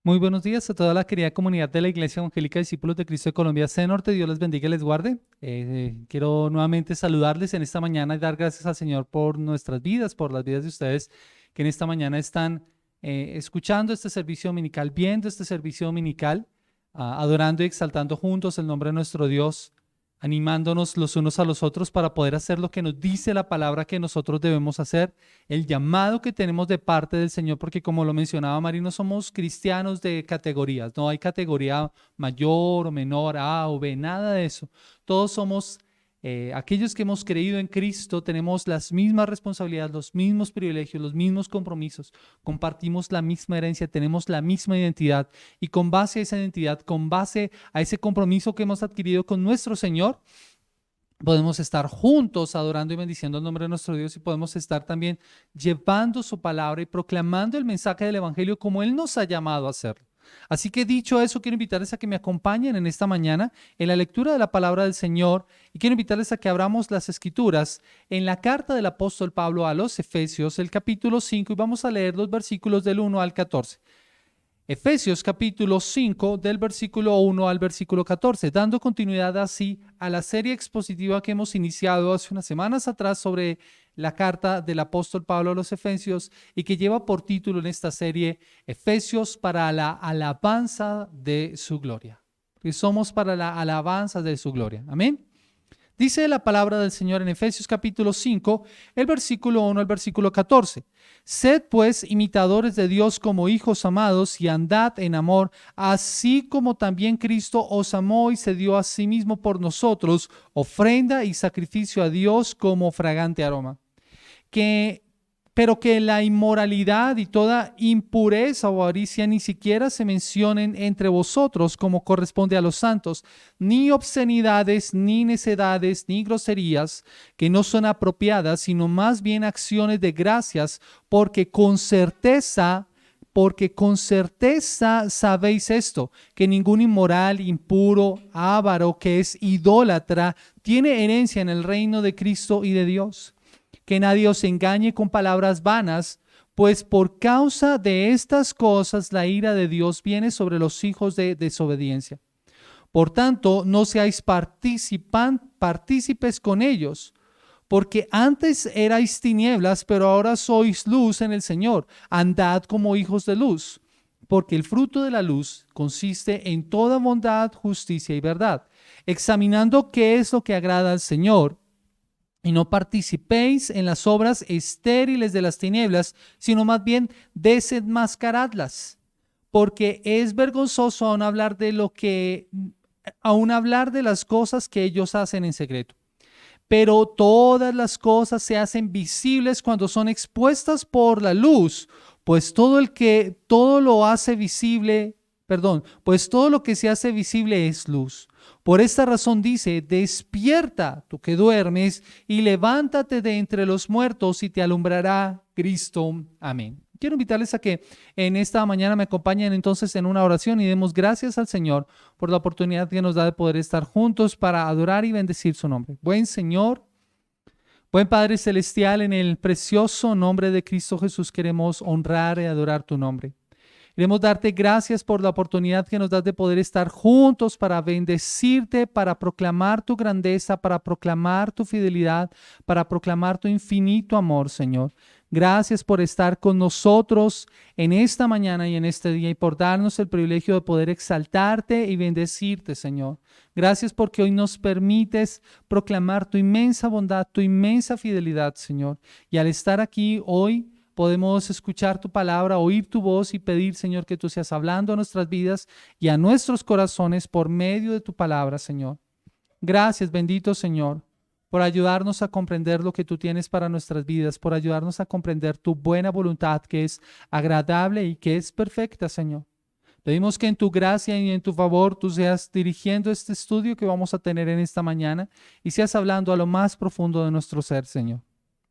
Muy buenos días a toda la querida comunidad de la Iglesia Evangélica Discípulos de Cristo de Colombia C Norte. Dios les bendiga y les guarde. Quiero nuevamente saludarles en esta mañana y dar gracias al Señor por nuestras vidas, por las vidas de ustedes que en esta mañana están escuchando este servicio dominical, viendo este servicio dominical, adorando y exaltando juntos el nombre de nuestro Dios, animándonos los unos a los otros para poder hacer lo que nos dice la palabra que nosotros debemos hacer, el llamado que tenemos de parte del Señor, porque como lo mencionaba Mari, no somos cristianos de categorías, no hay categoría mayor o menor, A o B, nada de eso. Todos somos aquellos que hemos creído en Cristo, tenemos las mismas responsabilidades, los mismos privilegios, los mismos compromisos, compartimos la misma herencia, tenemos la misma identidad y con base a esa identidad, con base a ese compromiso que hemos adquirido con nuestro Señor, podemos estar juntos adorando y bendiciendo el nombre de nuestro Dios y podemos estar también llevando su palabra y proclamando el mensaje del Evangelio como Él nos ha llamado a hacerlo. Así que dicho eso, quiero invitarles a que me acompañen en esta mañana en la lectura de la palabra del Señor y quiero invitarles a que abramos las Escrituras en la carta del apóstol Pablo a los Efesios, el capítulo 5, y vamos a leer los versículos del 1 al 14. Efesios capítulo 5 del versículo 1 al versículo 14, dando continuidad así a la serie expositiva que hemos iniciado hace unas semanas atrás sobre la carta del apóstol Pablo a los Efesios y que lleva por título en esta serie Efesios para la alabanza de su gloria. Que somos para la alabanza de su gloria. Amén. Dice la palabra del Señor en Efesios capítulo 5, el versículo 1 al versículo 14. Sed pues imitadores de Dios como hijos amados y andad en amor, así como también Cristo os amó y se dio a sí mismo por nosotros, ofrenda y sacrificio a Dios como fragante aroma. Pero que la inmoralidad y toda impureza o avaricia ni siquiera se mencionen entre vosotros como corresponde a los santos, ni obscenidades, ni necedades, ni groserías, que no son apropiadas, sino más bien acciones de gracias, porque con certeza sabéis esto, que ningún inmoral, impuro, avaro, que es idólatra, tiene herencia en el reino de Cristo y de Dios. Que nadie os engañe con palabras vanas, pues por causa de estas cosas la ira de Dios viene sobre los hijos de desobediencia. Por tanto, no seáis partícipes con ellos, porque antes erais tinieblas, pero ahora sois luz en el Señor. Andad como hijos de luz, porque el fruto de la luz consiste en toda bondad, justicia y verdad, examinando qué es lo que agrada al Señor. Y no participéis en las obras estériles de las tinieblas, sino más bien desenmascaradlas, porque es vergonzoso aún hablar de las cosas que ellos hacen en secreto. Pero todas las cosas se hacen visibles cuando son expuestas por la luz, pues todo lo que se hace visible es luz. Por esta razón dice, despierta tú que duermes y levántate de entre los muertos y te alumbrará Cristo. Amén. Quiero invitarles a que en esta mañana me acompañen entonces en una oración y demos gracias al Señor por la oportunidad que nos da de poder estar juntos para adorar y bendecir su nombre. Buen Señor, buen Padre Celestial, en el precioso nombre de Cristo Jesús queremos honrar y adorar tu nombre. Queremos darte gracias por la oportunidad que nos das de poder estar juntos para bendecirte, para proclamar tu grandeza, para proclamar tu fidelidad, para proclamar tu infinito amor, Señor. Gracias por estar con nosotros en esta mañana y en este día y por darnos el privilegio de poder exaltarte y bendecirte, Señor. Gracias porque hoy nos permites proclamar tu inmensa bondad, tu inmensa fidelidad, Señor. Y al estar aquí hoy, podemos escuchar tu palabra, oír tu voz y pedir, Señor, que tú seas hablando a nuestras vidas y a nuestros corazones por medio de tu palabra, Señor. Gracias, bendito Señor, por ayudarnos a comprender lo que tú tienes para nuestras vidas, por ayudarnos a comprender tu buena voluntad que es agradable y que es perfecta, Señor. Pedimos que en tu gracia y en tu favor tú seas dirigiendo este estudio que vamos a tener en esta mañana y seas hablando a lo más profundo de nuestro ser, Señor.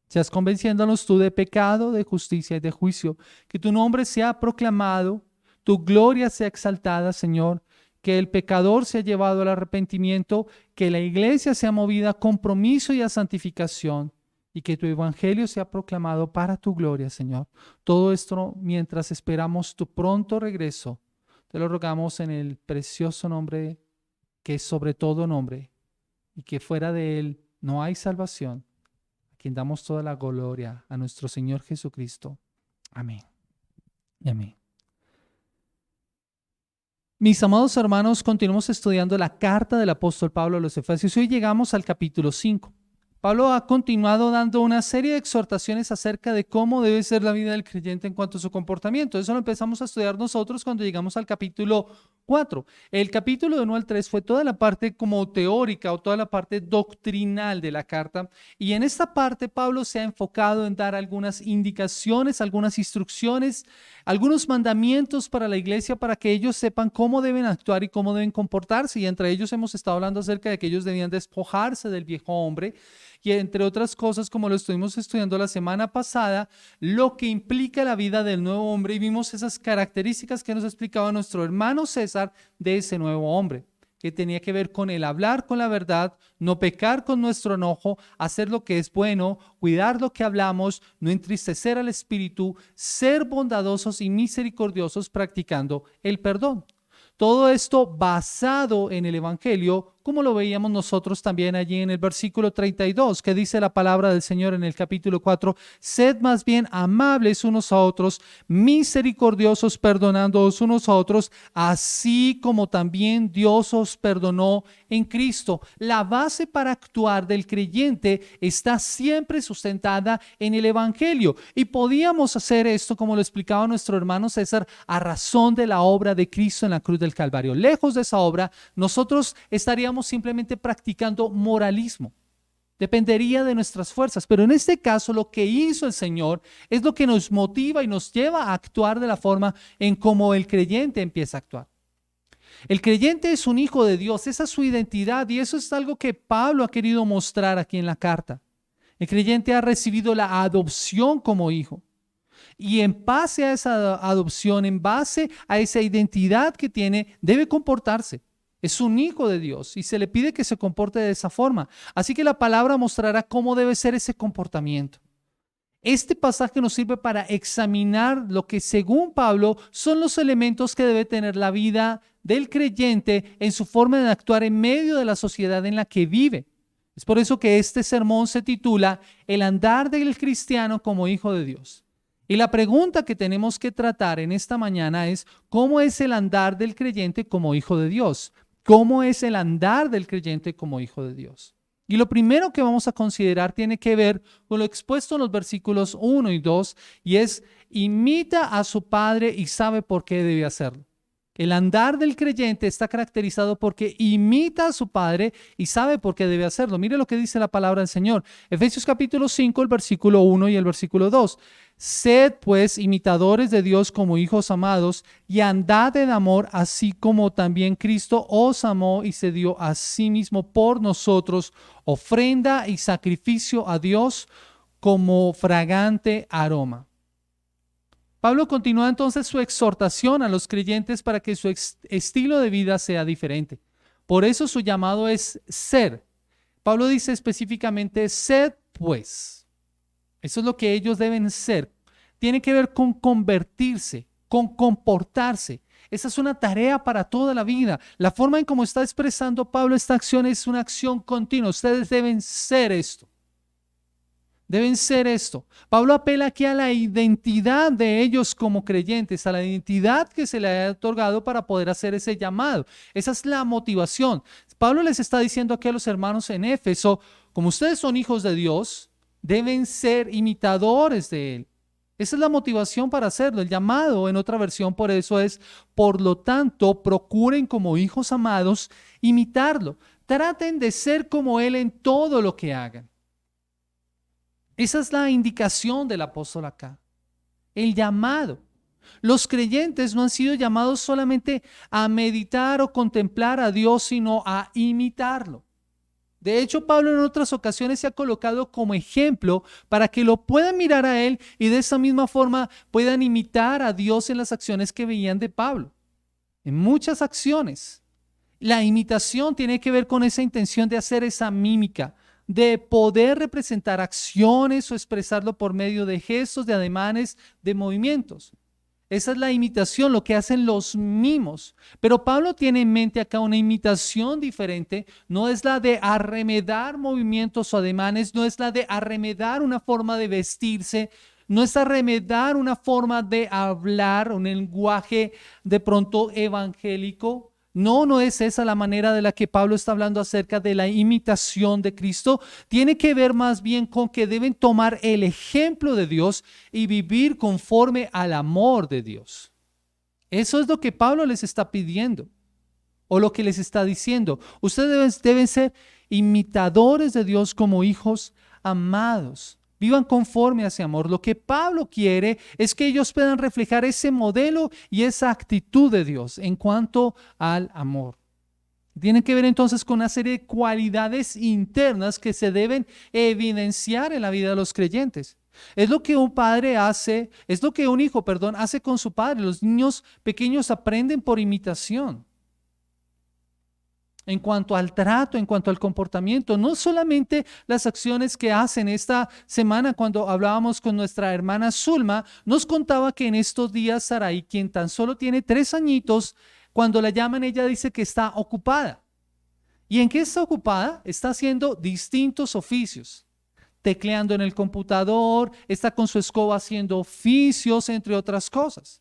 Seas convenciéndonos tú de pecado, de justicia y de juicio. Que tu nombre sea proclamado, tu gloria sea exaltada, Señor. Que el pecador sea llevado al arrepentimiento, que la iglesia sea movida a compromiso y a santificación. Y que tu evangelio sea proclamado para tu gloria, Señor. Todo esto mientras esperamos tu pronto regreso. Te lo rogamos en el precioso nombre que es sobre todo nombre y que fuera de él no hay salvación, a quien damos toda la gloria, a nuestro Señor Jesucristo. Amén y amén. Mis amados hermanos, continuamos estudiando la carta del apóstol Pablo a los Efesios y hoy llegamos al capítulo 5. Pablo ha continuado dando una serie de exhortaciones acerca de cómo debe ser la vida del creyente en cuanto a su comportamiento. Eso lo empezamos a estudiar nosotros cuando llegamos al capítulo 4. El capítulo de 1 al 3 fue toda la parte como teórica o toda la parte doctrinal de la carta. Y en esta parte Pablo se ha enfocado en dar algunas indicaciones, algunas instrucciones, algunos mandamientos para la iglesia para que ellos sepan cómo deben actuar y cómo deben comportarse. Y entre ellos hemos estado hablando acerca de que ellos debían despojarse del viejo hombre. Y entre otras cosas, como lo estuvimos estudiando la semana pasada, lo que implica la vida del nuevo hombre y vimos esas características que nos explicaba nuestro hermano César de ese nuevo hombre, que tenía que ver con el hablar con la verdad, no pecar con nuestro enojo, hacer lo que es bueno, cuidar lo que hablamos, no entristecer al espíritu, ser bondadosos y misericordiosos practicando el perdón. Todo esto basado en el Evangelio, como lo veíamos nosotros también allí en el versículo 32, que dice la palabra del Señor en el capítulo 4, sed más bien amables unos a otros, misericordiosos, perdonándoos unos a otros, así como también Dios os perdonó en Cristo. La base para actuar del creyente está siempre sustentada en el Evangelio y podíamos hacer esto, como lo explicaba nuestro hermano César, a razón de la obra de Cristo en la cruz del Calvario. Lejos de esa obra, nosotros estaríamos simplemente practicando moralismo. Dependería de nuestras fuerzas, pero en este caso lo que hizo el Señor es lo que nos motiva y nos lleva a actuar de la forma en cómo el creyente empieza a actuar. El creyente es un hijo de Dios, esa es su identidad y eso es algo que Pablo ha querido mostrar aquí en la carta. El creyente ha recibido la adopción como hijo. Y en base a esa adopción, en base a esa identidad que tiene, debe comportarse. Es un hijo de Dios y se le pide que se comporte de esa forma. Así que la palabra mostrará cómo debe ser ese comportamiento. Este pasaje nos sirve para examinar lo que según Pablo son los elementos que debe tener la vida del creyente en su forma de actuar en medio de la sociedad en la que vive. Es por eso que este sermón se titula El andar del cristiano como hijo de Dios. Y la pregunta que tenemos que tratar en esta mañana es ¿cómo es el andar del creyente como hijo de Dios? ¿Cómo es el andar del creyente como hijo de Dios? Y lo primero que vamos a considerar tiene que ver con lo expuesto en los versículos 1 y 2 y es imita a su padre y sabe por qué debe hacerlo. El andar del creyente está caracterizado porque imita a su padre y sabe por qué debe hacerlo. Mire lo que dice la palabra del Señor. Efesios capítulo 5, el versículo 1 y el versículo 2. Sed pues imitadores de Dios como hijos amados y andad en amor, así como también Cristo os amó y se dio a sí mismo por nosotros, ofrenda y sacrificio a Dios como fragante aroma. Pablo continúa entonces su exhortación a los creyentes para que su estilo de vida sea diferente. Por eso su llamado es ser. Pablo dice específicamente, sed pues. Eso es lo que ellos deben ser. Tiene que ver con convertirse, con comportarse. Esa es una tarea para toda la vida. La forma en cómo está expresando Pablo esta acción es una acción continua. Ustedes deben ser esto. Deben ser esto. Pablo apela aquí a la identidad de ellos como creyentes, a la identidad que se le ha otorgado para poder hacer ese llamado. Esa es la motivación. Pablo les está diciendo aquí a los hermanos en Éfeso, como ustedes son hijos de Dios, deben ser imitadores de Él. Esa es la motivación para hacerlo. El llamado en otra versión por eso es, por lo tanto, procuren como hijos amados imitarlo. Traten de ser como Él en todo lo que hagan. Esa es la indicación del apóstol acá. El llamado. Los creyentes no han sido llamados solamente a meditar o contemplar a Dios, sino a imitarlo. De hecho, Pablo en otras ocasiones se ha colocado como ejemplo para que lo puedan mirar a él y de esa misma forma puedan imitar a Dios en las acciones que veían de Pablo. En muchas acciones. La imitación tiene que ver con esa intención de hacer esa mímica, de poder representar acciones o expresarlo por medio de gestos, de ademanes, de movimientos. Esa es la imitación, lo que hacen los mimos. Pero Pablo tiene en mente acá una imitación diferente. No es la de arremedar movimientos o ademanes, no es la de arremedar una forma de vestirse, no es arremedar una forma de hablar, un lenguaje de pronto evangélico. No, no es esa la manera de la que Pablo está hablando acerca de la imitación de Cristo. Tiene que ver más bien con que deben tomar el ejemplo de Dios y vivir conforme al amor de Dios. Eso es lo que Pablo les está pidiendo o lo que les está diciendo. Ustedes deben ser imitadores de Dios como hijos amados. Vivan conforme a ese amor. Lo que Pablo quiere es que ellos puedan reflejar ese modelo y esa actitud de Dios en cuanto al amor. Tienen que ver entonces con una serie de cualidades internas que se deben evidenciar en la vida de los creyentes. Es lo que un padre hace, es lo que un hijo, hace con su padre. Los niños pequeños aprenden por imitación. En cuanto al trato, en cuanto al comportamiento, no solamente las acciones que hacen. Esta semana cuando hablábamos con nuestra hermana Zulma, nos contaba que en estos días Sarai, quien tan solo tiene 3 añitos, cuando la llaman ella dice que está ocupada. ¿Y en qué está ocupada? Está haciendo distintos oficios. Tecleando en el computador, está con su escoba haciendo oficios, entre otras cosas.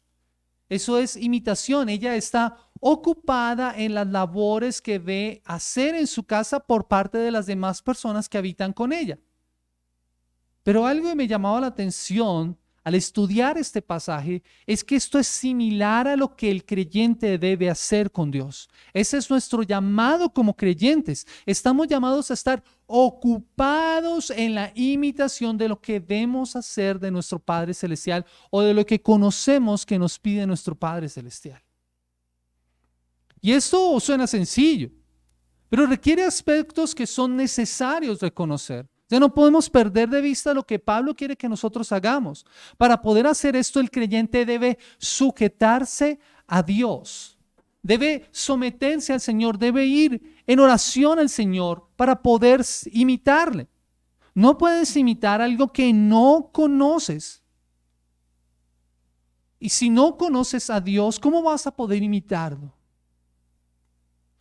Eso es imitación. Ella está ocupada en las labores que ve hacer en su casa por parte de las demás personas que habitan con ella. Pero algo que me llamaba la atención al estudiar este pasaje es que esto es similar a lo que el creyente debe hacer con Dios. Ese es nuestro llamado como creyentes. Estamos llamados a estar ocupados en la imitación de lo que vemos hacer de nuestro Padre Celestial o de lo que conocemos que nos pide nuestro Padre Celestial. Y esto suena sencillo, pero requiere aspectos que son necesarios reconocer. Ya no podemos perder de vista lo que Pablo quiere que nosotros hagamos. Para poder hacer esto, el creyente debe sujetarse a Dios. Debe someterse al Señor, debe ir en oración al Señor para poder imitarle. No puedes imitar algo que no conoces. Y si no conoces a Dios, ¿cómo vas a poder imitarlo?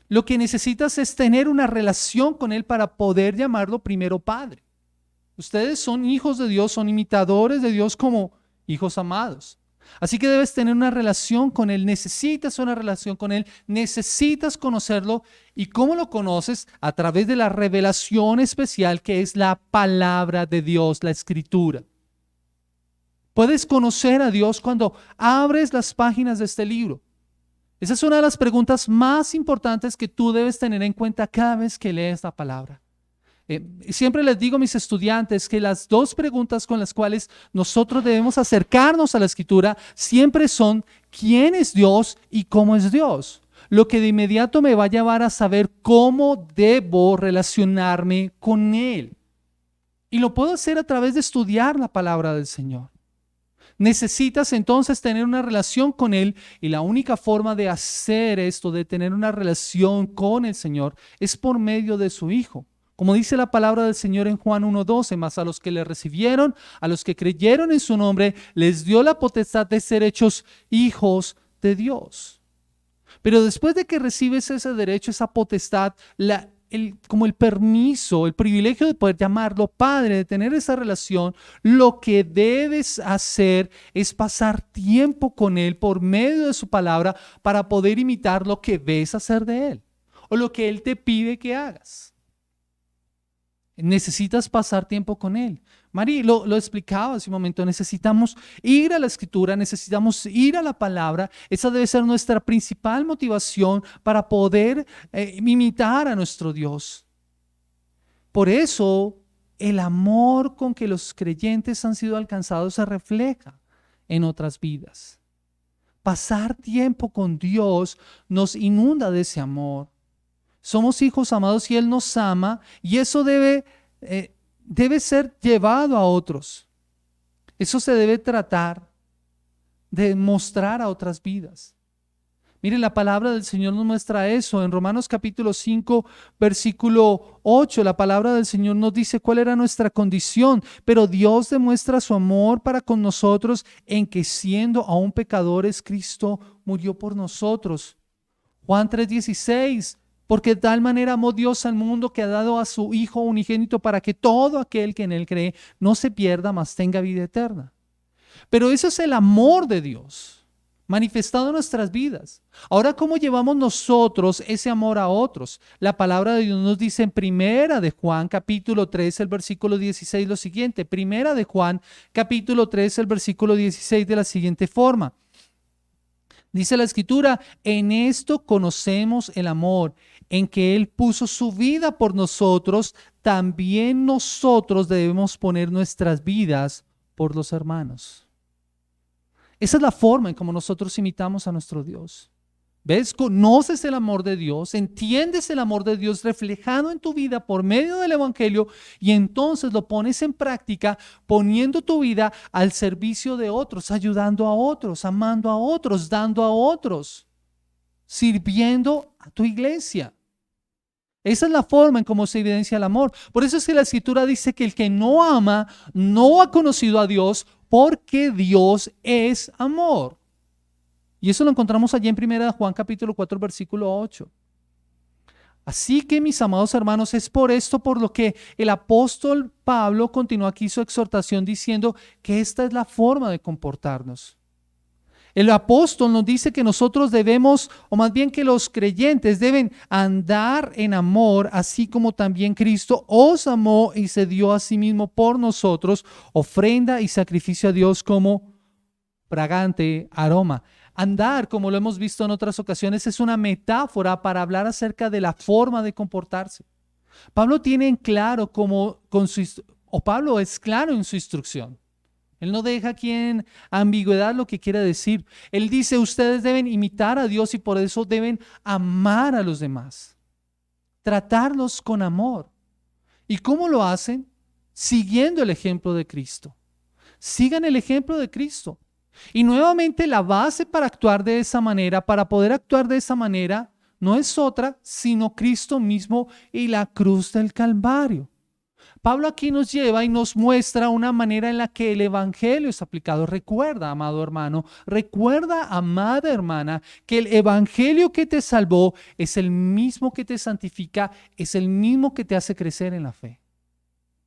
Lo que necesitas es tener una relación con Él para poder llamarlo primero Padre. Ustedes son hijos de Dios, son imitadores de Dios como hijos amados. Así que debes tener una relación con Él, necesitas una relación con Él, necesitas conocerlo. ¿Y cómo lo conoces? A través de la revelación especial que es la palabra de Dios, la Escritura. Puedes conocer a Dios cuando abres las páginas de este libro. Esa es una de las preguntas más importantes que tú debes tener en cuenta cada vez que lees la palabra. Siempre les digo a mis estudiantes que las 2 preguntas con las cuales nosotros debemos acercarnos a la Escritura siempre son ¿quién es Dios y cómo es Dios? Lo que de inmediato me va a llevar a saber cómo debo relacionarme con Él. Y lo puedo hacer a través de estudiar la palabra del Señor. Necesitas entonces tener una relación con Él y la única forma de hacer esto, de tener una relación con el Señor, es por medio de su Hijo. Como dice la palabra del Señor en Juan 1:12, mas a los que le recibieron, a los que creyeron en su nombre, les dio la potestad de ser hechos hijos de Dios. Pero después de que recibes ese derecho, esa potestad, como el permiso, el privilegio de poder llamarlo Padre, de tener esa relación, lo que debes hacer es pasar tiempo con Él por medio de su palabra para poder imitar lo que ves hacer de Él o lo que Él te pide que hagas. Necesitas pasar tiempo con Él. Mari lo explicaba hace un momento, necesitamos ir a la Escritura, necesitamos ir a la palabra. Esa debe ser nuestra principal motivación para poder imitar a nuestro Dios. Por eso, el amor con que los creyentes han sido alcanzados se refleja en otras vidas. Pasar tiempo con Dios nos inunda de ese amor. Somos hijos amados y Él nos ama y eso debe ser llevado a otros. Eso se debe tratar de mostrar a otras vidas. Miren, la palabra del Señor nos muestra eso. En Romanos capítulo 5, versículo 8, la palabra del Señor nos dice cuál era nuestra condición. Pero Dios demuestra su amor para con nosotros en que siendo aún pecadores, Cristo murió por nosotros. Juan 3:16, porque de tal manera amó Dios al mundo que ha dado a su Hijo unigénito para que todo aquel que en él cree no se pierda, mas tenga vida eterna. Pero ese es el amor de Dios manifestado en nuestras vidas. Ahora, ¿cómo llevamos nosotros ese amor a otros? La palabra de Dios nos dice en Primera de Juan, capítulo 3, el versículo 16, lo siguiente. Primera de Juan, capítulo 3, el versículo 16, de la siguiente forma. Dice la Escritura, en esto conocemos el amor, en que Él puso su vida por nosotros, también nosotros debemos poner nuestras vidas por los hermanos. Esa es la forma en cómo nosotros imitamos a nuestro Dios. ¿Ves? Conoces el amor de Dios, entiendes el amor de Dios reflejado en tu vida por medio del Evangelio y entonces lo pones en práctica poniendo tu vida al servicio de otros, ayudando a otros, amando a otros, dando a otros, sirviendo a tu iglesia. Esa es la forma en cómo se evidencia el amor. Por eso es que la Escritura dice que el que no ama no ha conocido a Dios, porque Dios es amor. Y eso lo encontramos allí en 1 Juan capítulo 4, versículo 8. Así que, mis amados hermanos, es por esto por lo que el apóstol Pablo continúa aquí su exhortación diciendo que esta es la forma de comportarnos. El apóstol nos dice que nosotros debemos, o más bien que los creyentes deben andar en amor, así como también Cristo os amó y se dio a sí mismo por nosotros, ofrenda y sacrificio a Dios como fragante aroma. Andar, como lo hemos visto en otras ocasiones, es una metáfora para hablar acerca de la forma de comportarse. Pablo tiene en claro Pablo es claro en su instrucción. Él no deja aquí en ambigüedad lo que quiere decir. Él dice, ustedes deben imitar a Dios y por eso deben amar a los demás. Tratarlos con amor. ¿Y cómo lo hacen? Siguiendo el ejemplo de Cristo. Sigan el ejemplo de Cristo. Y nuevamente la base para actuar de esa manera, para poder actuar de esa manera, no es otra sino Cristo mismo y la cruz del Calvario. Pablo aquí nos lleva y nos muestra una manera en la que el evangelio es aplicado. Recuerda, amado hermano, recuerda, amada hermana, que el evangelio que te salvó es el mismo que te santifica, es el mismo que te hace crecer en la fe.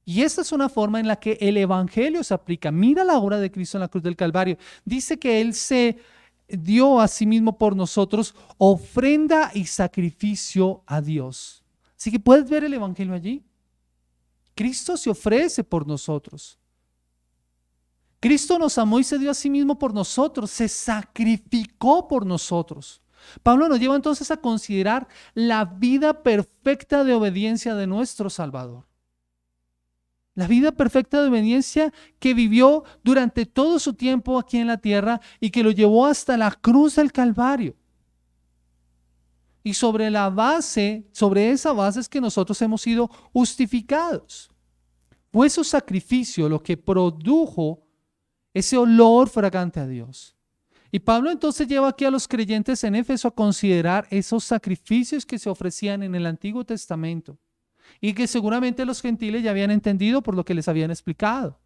Y esta es una forma en la que el evangelio se aplica. Mira la obra de Cristo en la cruz del Calvario. Dice que Él se dio a sí mismo por nosotros ofrenda y sacrificio a Dios. Así que puedes ver el evangelio allí. Cristo se ofrece por nosotros. Cristo nos amó y se dio a sí mismo por nosotros, se sacrificó por nosotros. Pablo nos lleva entonces a considerar la vida perfecta de obediencia de nuestro Salvador. La vida perfecta de obediencia que vivió durante todo su tiempo aquí en la tierra y que lo llevó hasta la cruz del Calvario. Y sobre esa base es que nosotros hemos sido justificados. Fue su sacrificio lo que produjo ese olor fragante a Dios. Y Pablo entonces lleva aquí a los creyentes en Éfeso a considerar esos sacrificios que se ofrecían en el Antiguo Testamento y que seguramente los gentiles ya habían entendido por lo que les habían explicado.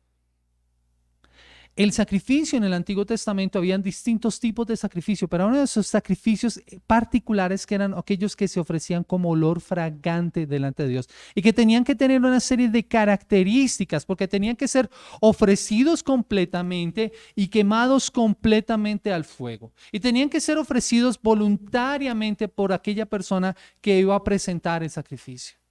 El sacrificio en el Antiguo Testamento, habían distintos tipos de sacrificio, pero uno de esos sacrificios particulares que eran aquellos que se ofrecían como olor fragante delante de Dios y que tenían que tener una serie de características porque tenían que ser ofrecidos completamente y quemados completamente al fuego. Y tenían que ser ofrecidos voluntariamente por aquella persona que iba a presentar el sacrificio.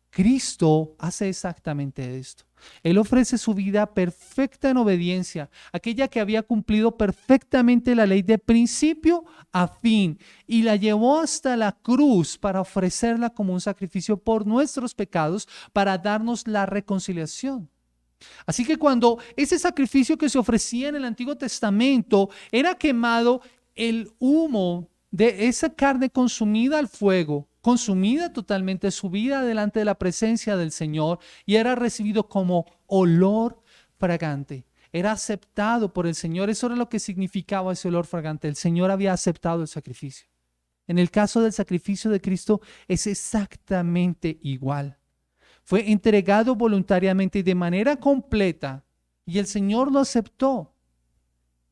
Cristo hace exactamente esto. Él ofrece su vida perfecta en obediencia, aquella que había cumplido perfectamente la ley de principio a fin y la llevó hasta la cruz para ofrecerla como un sacrificio por nuestros pecados, para darnos la reconciliación. Así que cuando ese sacrificio que se ofrecía en el Antiguo Testamento era quemado, el humo de esa carne consumida al fuego, consumida totalmente, subida delante de la presencia del Señor y era recibido como olor fragante. era aceptado por el Señor. Eso era lo que significaba ese olor fragante. El Señor había aceptado el sacrificio. En el caso del sacrificio de Cristo es exactamente igual. Fue entregado voluntariamente y de manera completa y el Señor lo aceptó.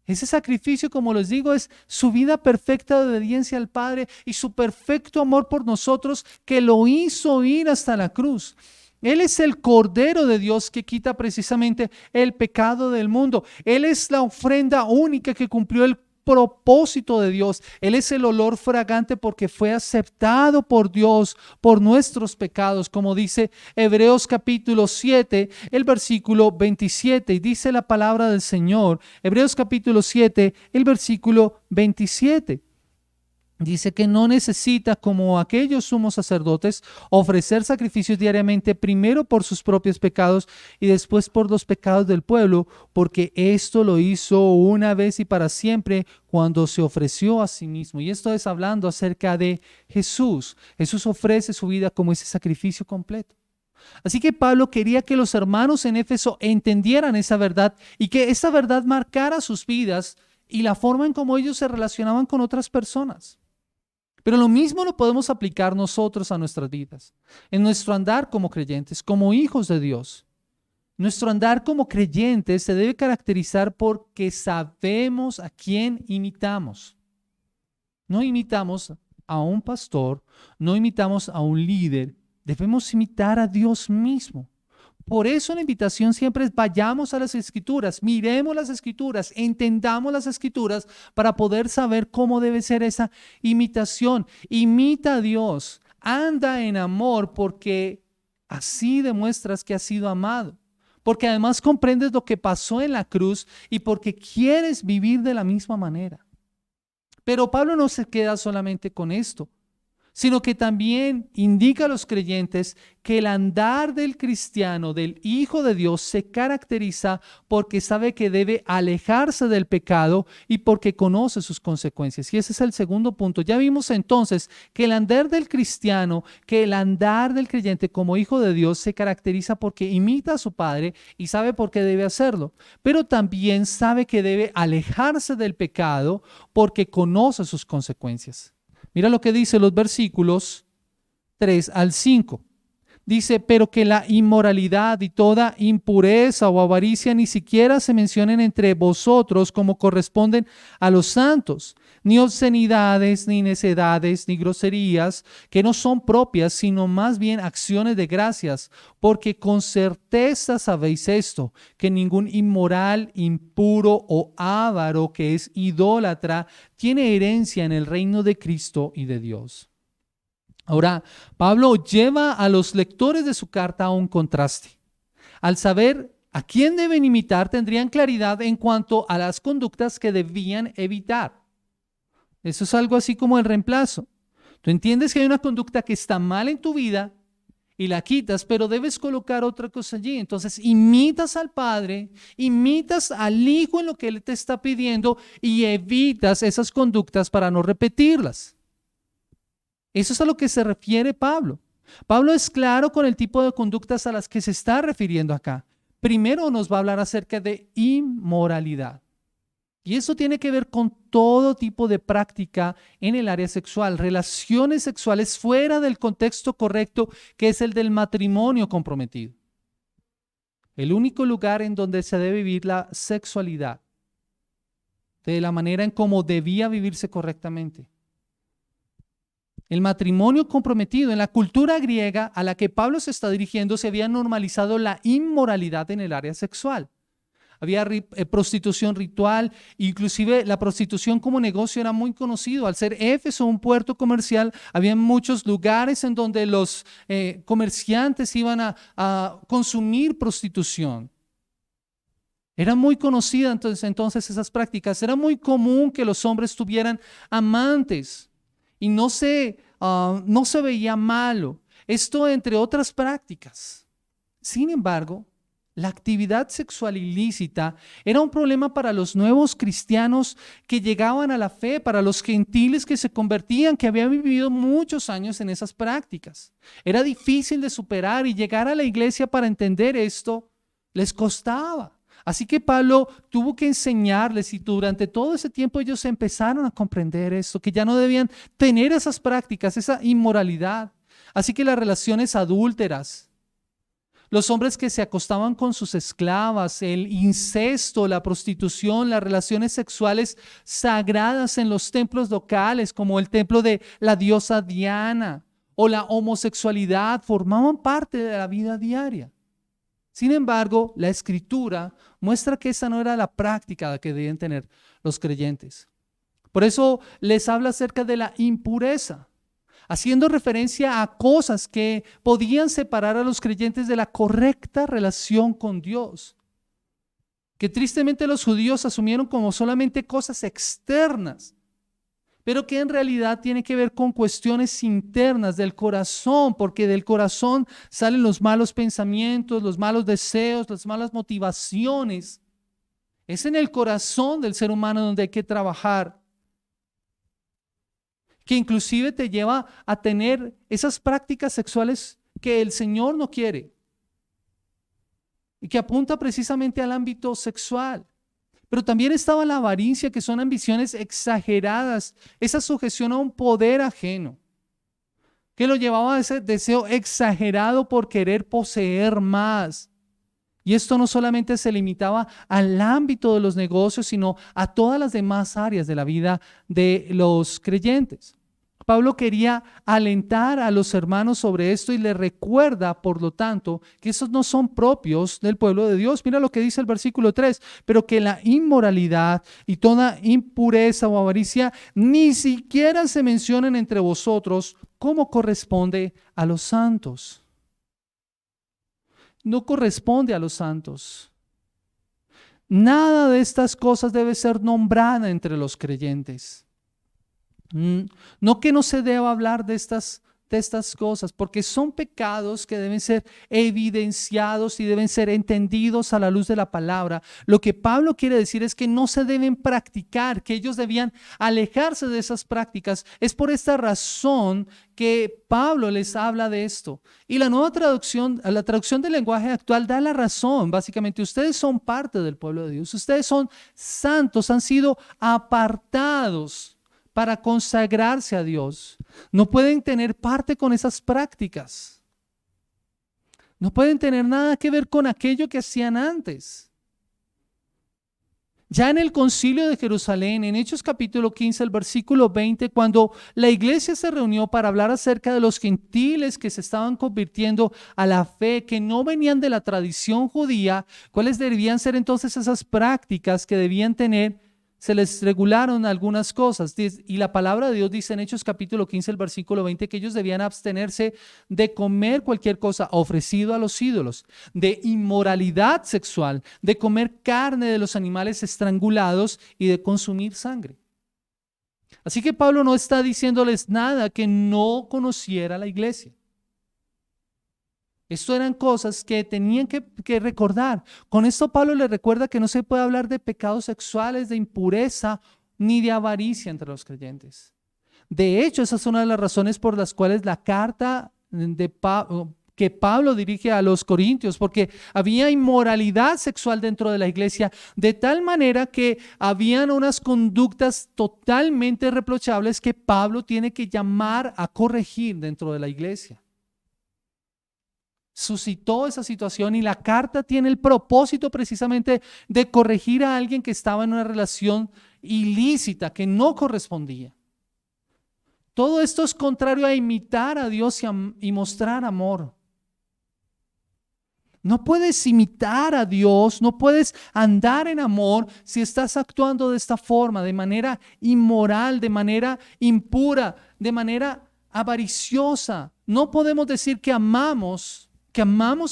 Ese sacrificio, como les digo, es su vida perfecta de obediencia al Padre y su perfecto amor por nosotros que lo hizo ir hasta la cruz. Él es el Cordero de Dios que quita precisamente el pecado del mundo. Él es la ofrenda única que cumplió el propósito de Dios. Él es el olor fragante porque fue aceptado por Dios por nuestros pecados, como dice Hebreos capítulo 7, el versículo 27, y dice la palabra del Señor, Hebreos capítulo 7, el versículo 27. Dice que no necesita, como aquellos sumos sacerdotes, ofrecer sacrificios diariamente, primero por sus propios pecados y después por los pecados del pueblo, porque esto lo hizo una vez y para siempre cuando se ofreció a sí mismo. Y esto es hablando acerca de Jesús. Jesús ofrece su vida como ese sacrificio completo. Así que Pablo quería que los hermanos en Éfeso entendieran esa verdad y que esa verdad marcara sus vidas y la forma en cómo ellos se relacionaban con otras personas. Pero lo mismo lo podemos aplicar nosotros a nuestras vidas, en nuestro andar como creyentes, como hijos de Dios. Nuestro andar como creyentes se debe caracterizar porque sabemos a quién imitamos. No imitamos a un pastor, no imitamos a un líder, debemos imitar a Dios mismo. Por eso la invitación siempre es vayamos a las Escrituras, miremos las Escrituras, entendamos las Escrituras para poder saber cómo debe ser esa imitación. Imita a Dios, anda en amor porque así demuestras que has sido amado. Porque además comprendes lo que pasó en la cruz y porque quieres vivir de la misma manera. Pero Pablo no se queda solamente con esto, sino que también indica a los creyentes que el andar del cristiano, del Hijo de Dios, se caracteriza porque sabe que debe alejarse del pecado y porque conoce sus consecuencias. Y ese es el segundo punto. Ya vimos entonces que el andar del cristiano, que el andar del creyente como Hijo de Dios se caracteriza porque imita a su Padre y sabe por qué debe hacerlo. Pero también sabe que debe alejarse del pecado porque conoce sus consecuencias. Mira lo que dice los versículos 3 al 5. Dice, pero que la inmoralidad y toda impureza o avaricia ni siquiera se mencionen entre vosotros como corresponden a los santos, ni obscenidades, ni necedades, ni groserías, que no son propias, sino más bien acciones de gracias, porque con certeza sabéis esto, que ningún inmoral, impuro o avaro que es idólatra tiene herencia en el reino de Cristo y de Dios. Ahora, Pablo lleva a los lectores de su carta a un contraste. Al saber a quién deben imitar, tendrían claridad en cuanto a las conductas que debían evitar. Eso es algo así como el reemplazo. Tú entiendes que hay una conducta que está mal en tu vida y la quitas, pero debes colocar otra cosa allí. Entonces, imitas al Padre, imitas al Hijo en lo que Él te está pidiendo y evitas esas conductas para no repetirlas. Eso es a lo que se refiere Pablo. Pablo es claro con el tipo de conductas a las que se está refiriendo acá. Primero nos va a hablar acerca de inmoralidad. Y eso tiene que ver con todo tipo de práctica en el área sexual, relaciones sexuales fuera del contexto correcto que es el del matrimonio comprometido. El único lugar en donde se debe vivir la sexualidad de la manera en cómo debía vivirse correctamente. El matrimonio comprometido, en la cultura griega a la que Pablo se está dirigiendo, se había normalizado la inmoralidad en el área sexual. Había prostitución ritual, inclusive la prostitución como negocio era muy conocido. Al ser Éfeso un puerto comercial, había muchos lugares en donde los comerciantes iban a consumir prostitución. Era muy conocida entonces esas prácticas. Era muy común que los hombres tuvieran amantes. Y no se veía malo. Esto entre otras prácticas. Sin embargo, la actividad sexual ilícita era un problema para los nuevos cristianos que llegaban a la fe, para los gentiles que se convertían, que habían vivido muchos años en esas prácticas. Era difícil de superar y llegar a la iglesia para entender esto les costaba. Así que Pablo tuvo que enseñarles y durante todo ese tiempo ellos empezaron a comprender esto, que ya no debían tener esas prácticas, esa inmoralidad. Así que las relaciones adúlteras, los hombres que se acostaban con sus esclavas, el incesto, la prostitución, las relaciones sexuales sagradas en los templos locales, como el templo de la diosa Diana, o la homosexualidad, formaban parte de la vida diaria. Sin embargo, la Escritura muestra que esa no era la práctica que debían tener los creyentes. Por eso les habla acerca de la impureza, haciendo referencia a cosas que podían separar a los creyentes de la correcta relación con Dios, que tristemente los judíos asumieron como solamente cosas externas, pero que en realidad tiene que ver con cuestiones internas del corazón, porque del corazón salen los malos pensamientos, los malos deseos, las malas motivaciones. Es en el corazón del ser humano donde hay que trabajar, que inclusive te lleva a tener esas prácticas sexuales que el Señor no quiere y que apunta precisamente al ámbito sexual. Pero también estaba la avaricia, que son ambiciones exageradas, esa sujeción a un poder ajeno, que lo llevaba a ese deseo exagerado por querer poseer más. Y esto no solamente se limitaba al ámbito de los negocios, sino a todas las demás áreas de la vida de los creyentes. Pablo quería alentar a los hermanos sobre esto y les recuerda, por lo tanto, que esos no son propios del pueblo de Dios. Mira lo que dice el versículo 3, pero que la inmoralidad y toda impureza o avaricia ni siquiera se mencionen entre vosotros como corresponde a los santos. No corresponde a los santos. Nada de estas cosas debe ser nombrada entre los creyentes. No que no se deba hablar de estas cosas, porque son pecados que deben ser evidenciados y deben ser entendidos a la luz de la palabra. Lo que Pablo quiere decir es que no se deben practicar, que ellos debían alejarse de esas prácticas. Es por esta razón que Pablo les habla de esto. Y la nueva traducción, la traducción del lenguaje actual da la razón. Básicamente, ustedes son parte del pueblo de Dios, ustedes son santos, han sido apartados para consagrarse a Dios. No pueden tener parte con esas prácticas. No pueden tener nada que ver con aquello que hacían antes. Ya en el concilio de Jerusalén, en Hechos capítulo 15, el versículo 20, cuando la iglesia se reunió para hablar acerca de los gentiles que se estaban convirtiendo a la fe, que no venían de la tradición judía, ¿cuáles debían ser entonces esas prácticas que debían tener? Se les regularon algunas cosas y la palabra de Dios dice en Hechos capítulo 15, el versículo 20, que ellos debían abstenerse de comer cualquier cosa ofrecido a los ídolos, de inmoralidad sexual, de comer carne de los animales estrangulados y de consumir sangre. Así que Pablo no está diciéndoles nada que no conociera la iglesia. Esto eran cosas que tenían que recordar. Con esto Pablo les recuerda que no se puede hablar de pecados sexuales, de impureza, ni de avaricia entre los creyentes. De hecho, esa es una de las razones por las cuales la carta que Pablo dirige a los corintios, porque había inmoralidad sexual dentro de la iglesia, de tal manera que habían unas conductas totalmente reprochables que Pablo tiene que llamar a corregir dentro de la iglesia. Suscitó esa situación y la carta tiene el propósito precisamente de corregir a alguien que estaba en una relación ilícita, que no correspondía. Todo esto es contrario a imitar a Dios y mostrar amor. No puedes imitar a Dios, no puedes andar en amor si estás actuando de esta forma, de manera inmoral, de manera impura, de manera avariciosa. No podemos decir que amamos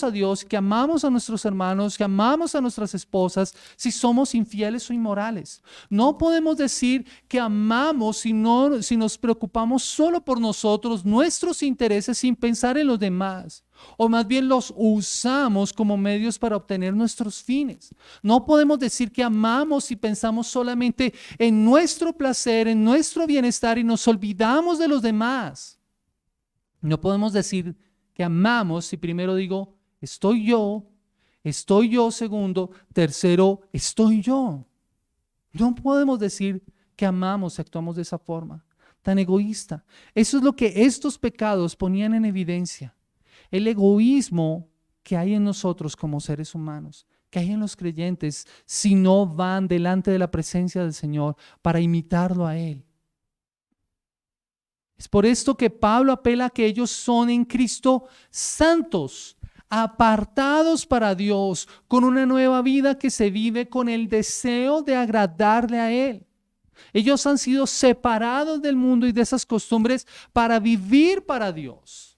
a Dios, que amamos a nuestros hermanos, que amamos a nuestras esposas, si somos infieles o inmorales. No podemos decir que amamos si nos preocupamos solo por nosotros, nuestros intereses, sin pensar en los demás. O más bien los usamos como medios para obtener nuestros fines. No podemos decir que amamos si pensamos solamente en nuestro placer, en nuestro bienestar y nos olvidamos de los demás. No podemos decir que amamos si primero digo, estoy yo estoy yo. Segundo, tercero, estoy yo. No podemos decir que amamos y actuamos de esa forma, tan egoísta. Eso es lo que estos pecados ponían en evidencia. El egoísmo que hay en nosotros como seres humanos, que hay en los creyentes, si no van delante de la presencia del Señor para imitarlo a Él. Es por esto que Pablo apela a que ellos son en Cristo santos, apartados para Dios, con una nueva vida que se vive con el deseo de agradarle a Él. Ellos han sido separados del mundo y de esas costumbres para vivir para Dios.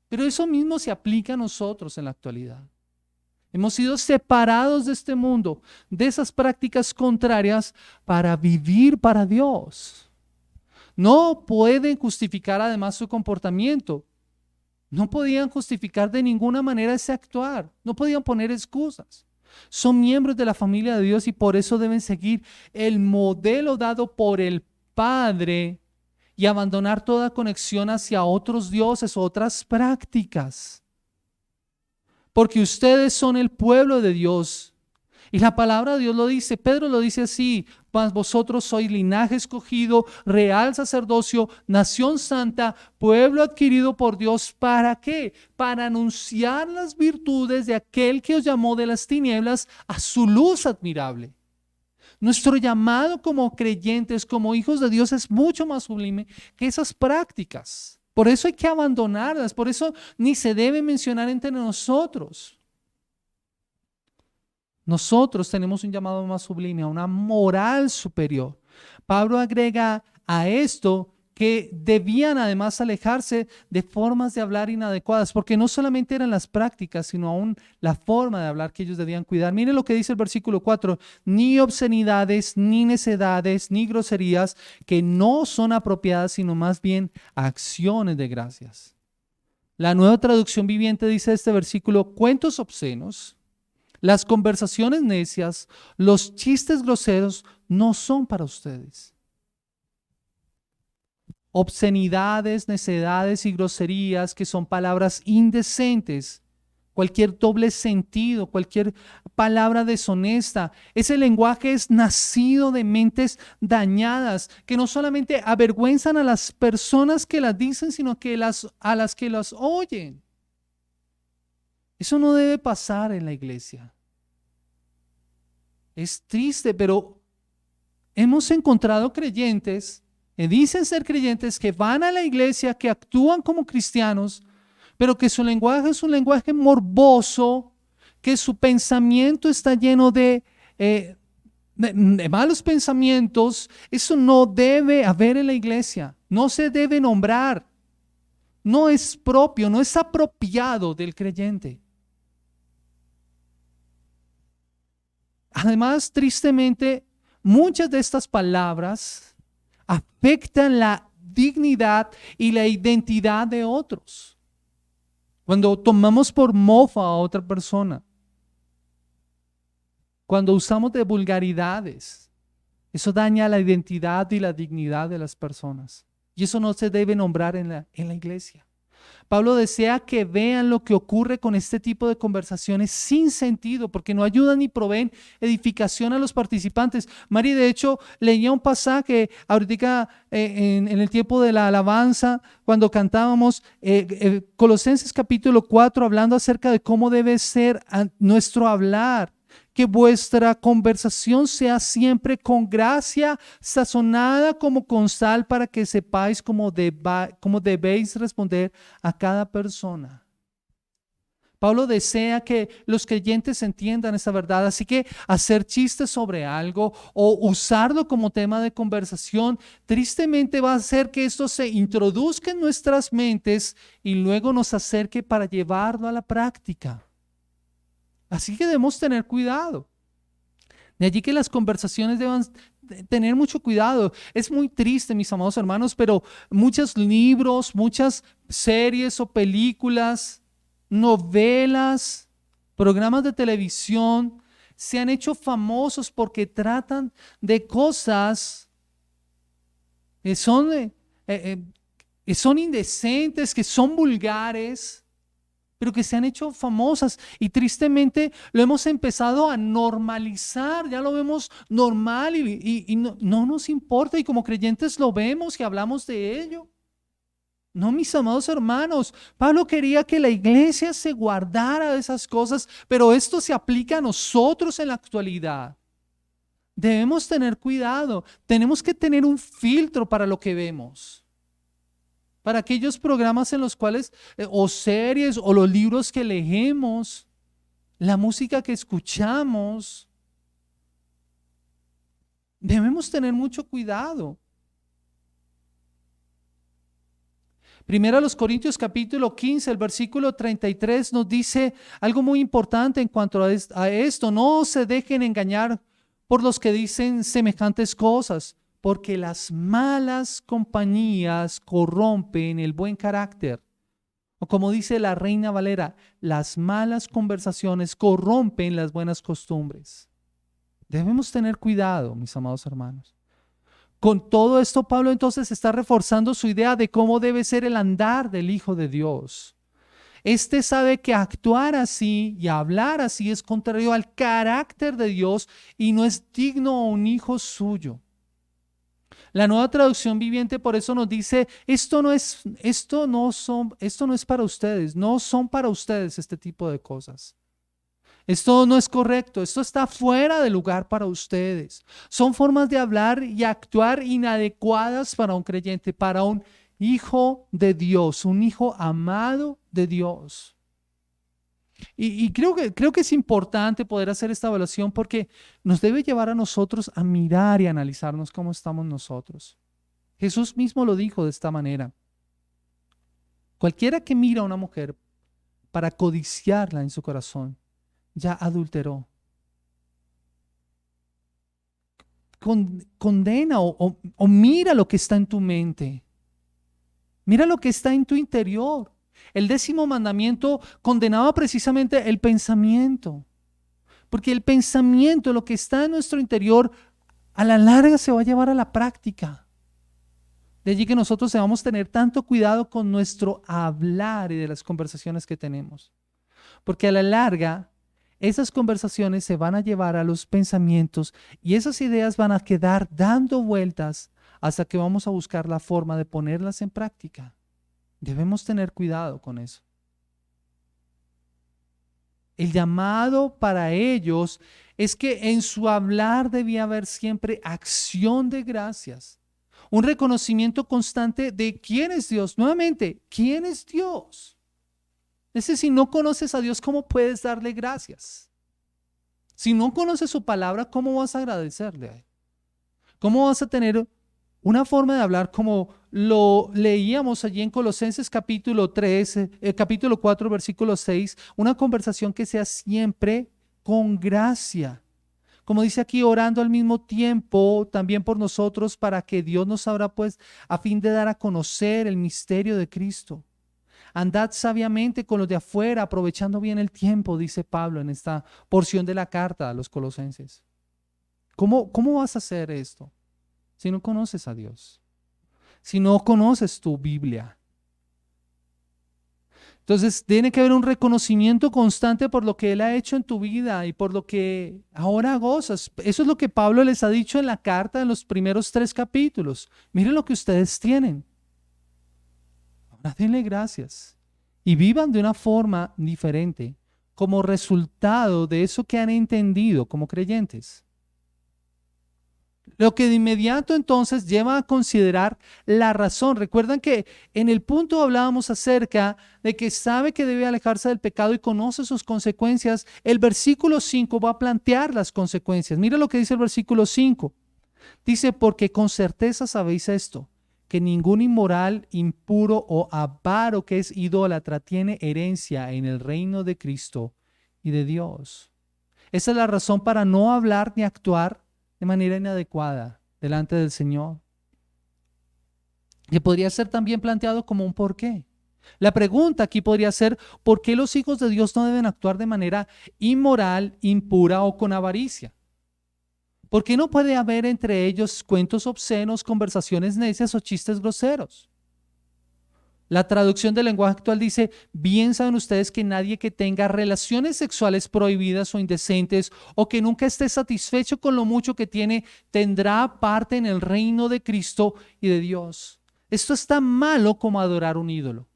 Pero eso mismo se aplica a nosotros en la actualidad. Hemos sido separados de este mundo, de esas prácticas contrarias, para vivir para Dios. No pueden justificar además su comportamiento. No podían justificar de ninguna manera ese actuar. No podían poner excusas. Son miembros de la familia de Dios y por eso deben seguir el modelo dado por el Padre y abandonar toda conexión hacia otros dioses o otras prácticas. Porque ustedes son el pueblo de Dios. Y la palabra de Dios lo dice, Pedro lo dice así: mas vosotros sois linaje escogido, real sacerdocio, nación santa, pueblo adquirido por Dios. ¿Para qué? Para anunciar las virtudes de aquel que os llamó de las tinieblas a su luz admirable. Nuestro llamado como creyentes, como hijos de Dios, es mucho más sublime que esas prácticas. Por eso hay que abandonarlas, por eso ni se debe mencionar entre nosotros. Nosotros tenemos un llamado más sublime, a una moral superior. Pablo agrega a esto que debían además alejarse de formas de hablar inadecuadas, porque no solamente eran las prácticas, sino aún la forma de hablar que ellos debían cuidar. Miren lo que dice el versículo 4: ni obscenidades, ni necedades, ni groserías, que no son apropiadas, sino más bien acciones de gracias. La Nueva Traducción Viviente dice este versículo: cuentos obscenos, las conversaciones necias, los chistes groseros no son para ustedes. Obscenidades, necedades y groserías, que son palabras indecentes, cualquier doble sentido, cualquier palabra deshonesta. Ese lenguaje es nacido de mentes dañadas, que no solamente avergüenzan a las personas que las dicen, sino que a las que las oyen. Eso no debe pasar en la iglesia. Es triste, pero hemos encontrado creyentes que dicen ser creyentes, que van a la iglesia, que actúan como cristianos, pero que su lenguaje es un lenguaje morboso, que su pensamiento está lleno de malos pensamientos. Eso no debe haber en la iglesia, no se debe nombrar, no es propio, no es apropiado del creyente. Además, tristemente, muchas de estas palabras afectan la dignidad y la identidad de otros. Cuando tomamos por mofa a otra persona, cuando usamos de vulgaridades, eso daña la identidad y la dignidad de las personas. Y eso no se debe nombrar en la iglesia. Pablo desea que vean lo que ocurre con este tipo de conversaciones sin sentido, porque no ayudan ni proveen edificación a los participantes. Mari, de hecho, leía un pasaje ahorita en el tiempo de la alabanza, cuando cantábamos Colosenses capítulo 4, hablando acerca de cómo debe ser nuestro hablar. Que vuestra conversación sea siempre con gracia, sazonada como con sal, para que sepáis cómo debéis responder a cada persona. Pablo desea que los creyentes entiendan esa verdad, así que hacer chistes sobre algo o usarlo como tema de conversación, tristemente va a hacer que esto se introduzca en nuestras mentes y luego nos acerque para llevarlo a la práctica. Así que debemos tener cuidado. De allí que las conversaciones deban tener mucho cuidado. Es muy triste, mis amados hermanos, pero muchos libros, muchas series o películas, novelas, programas de televisión se han hecho famosos porque tratan de cosas que son indecentes, que son vulgares. pero que se han hecho famosas y tristemente lo hemos empezado a normalizar, ya lo vemos normal y no nos importa y como creyentes lo vemos y hablamos de ello. No, mis amados hermanos, Pablo quería que la iglesia se guardara de esas cosas, pero esto se aplica a nosotros en la actualidad. Debemos tener cuidado, tenemos que tener un filtro para lo que vemos. Para aquellos programas en los cuales, o series, o los libros que leemos, la música que escuchamos, debemos tener mucho cuidado. Primero a los Corintios capítulo 15, el versículo 33 nos dice algo muy importante en cuanto a esto. No se dejen engañar por los que dicen semejantes cosas, porque las malas compañías corrompen el buen carácter. O como dice la Reina Valera, las malas conversaciones corrompen las buenas costumbres. Debemos tener cuidado, mis amados hermanos. Con todo esto, Pablo entonces está reforzando su idea de cómo debe ser el andar del Hijo de Dios. Este sabe que actuar así y hablar así es contrario al carácter de Dios y no es digno a un hijo suyo. La Nueva Traducción Viviente por eso nos dice, esto no es para ustedes, no son para ustedes este tipo de cosas. Esto no es correcto, esto está fuera de lugar para ustedes. Son formas de hablar y actuar inadecuadas para un creyente, para un hijo de Dios, un hijo amado de Dios. Y creo que es importante poder hacer esta evaluación porque nos debe llevar a nosotros a mirar y analizarnos cómo estamos nosotros. Jesús mismo lo dijo de esta manera. Cualquiera que mira a una mujer para codiciarla en su corazón, ya adulteró. Condena o mira lo que está en tu mente. Mira lo que está en tu interior. El 10º mandamiento condenaba precisamente el pensamiento. Porque el pensamiento, lo que está en nuestro interior, a la larga se va a llevar a la práctica. De allí que nosotros debamos tener tanto cuidado con nuestro hablar y de las conversaciones que tenemos. Porque a la larga, esas conversaciones se van a llevar a los pensamientos y esas ideas van a quedar dando vueltas hasta que vamos a buscar la forma de ponerlas en práctica. Debemos tener cuidado con eso. El llamado para ellos es que en su hablar debía haber siempre acción de gracias, un reconocimiento constante de quién es Dios. Nuevamente, ¿quién es Dios? Es decir, si no conoces a Dios, ¿cómo puedes darle gracias? Si no conoces su palabra, ¿cómo vas a agradecerle a Él? ¿Cómo vas a tener una forma de hablar como lo leíamos allí en Colosenses capítulo 4, versículo 6, una conversación que sea siempre con gracia? Como dice aquí, orando al mismo tiempo también por nosotros para que Dios nos abra pues a fin de dar a conocer el misterio de Cristo. Andad sabiamente con los de afuera, aprovechando bien el tiempo, dice Pablo en esta porción de la carta a los Colosenses. ¿Cómo vas a hacer esto si no conoces a Dios? Si no conoces tu Biblia. Entonces tiene que haber un reconocimiento constante por lo que Él ha hecho en tu vida y por lo que ahora gozas. Eso es lo que Pablo les ha dicho en la carta en los primeros 3 capítulos. Miren lo que ustedes tienen. Ahora denle gracias y vivan de una forma diferente como resultado de eso que han entendido como creyentes. Lo que de inmediato entonces lleva a considerar la razón. Recuerdan que en el punto hablábamos acerca de que sabe que debe alejarse del pecado y conoce sus consecuencias. El versículo 5 va a plantear las consecuencias. Mira lo que dice el versículo 5. Dice, porque con certeza sabéis esto, que ningún inmoral, impuro o avaro que es idólatra tiene herencia en el reino de Cristo y de Dios. Esa es la razón para no hablar ni actuar de manera inadecuada delante del Señor. Que podría ser también planteado como un por qué. La pregunta aquí podría ser, ¿por qué los hijos de Dios no deben actuar de manera inmoral, impura o con avaricia? ¿Por qué no puede haber entre ellos cuentos obscenos, conversaciones necias o chistes groseros? La traducción del lenguaje actual dice: bien saben ustedes que nadie que tenga relaciones sexuales prohibidas o indecentes o que nunca esté satisfecho con lo mucho que tiene, tendrá parte en el reino de Cristo y de Dios. Esto es tan malo como adorar un ídolo.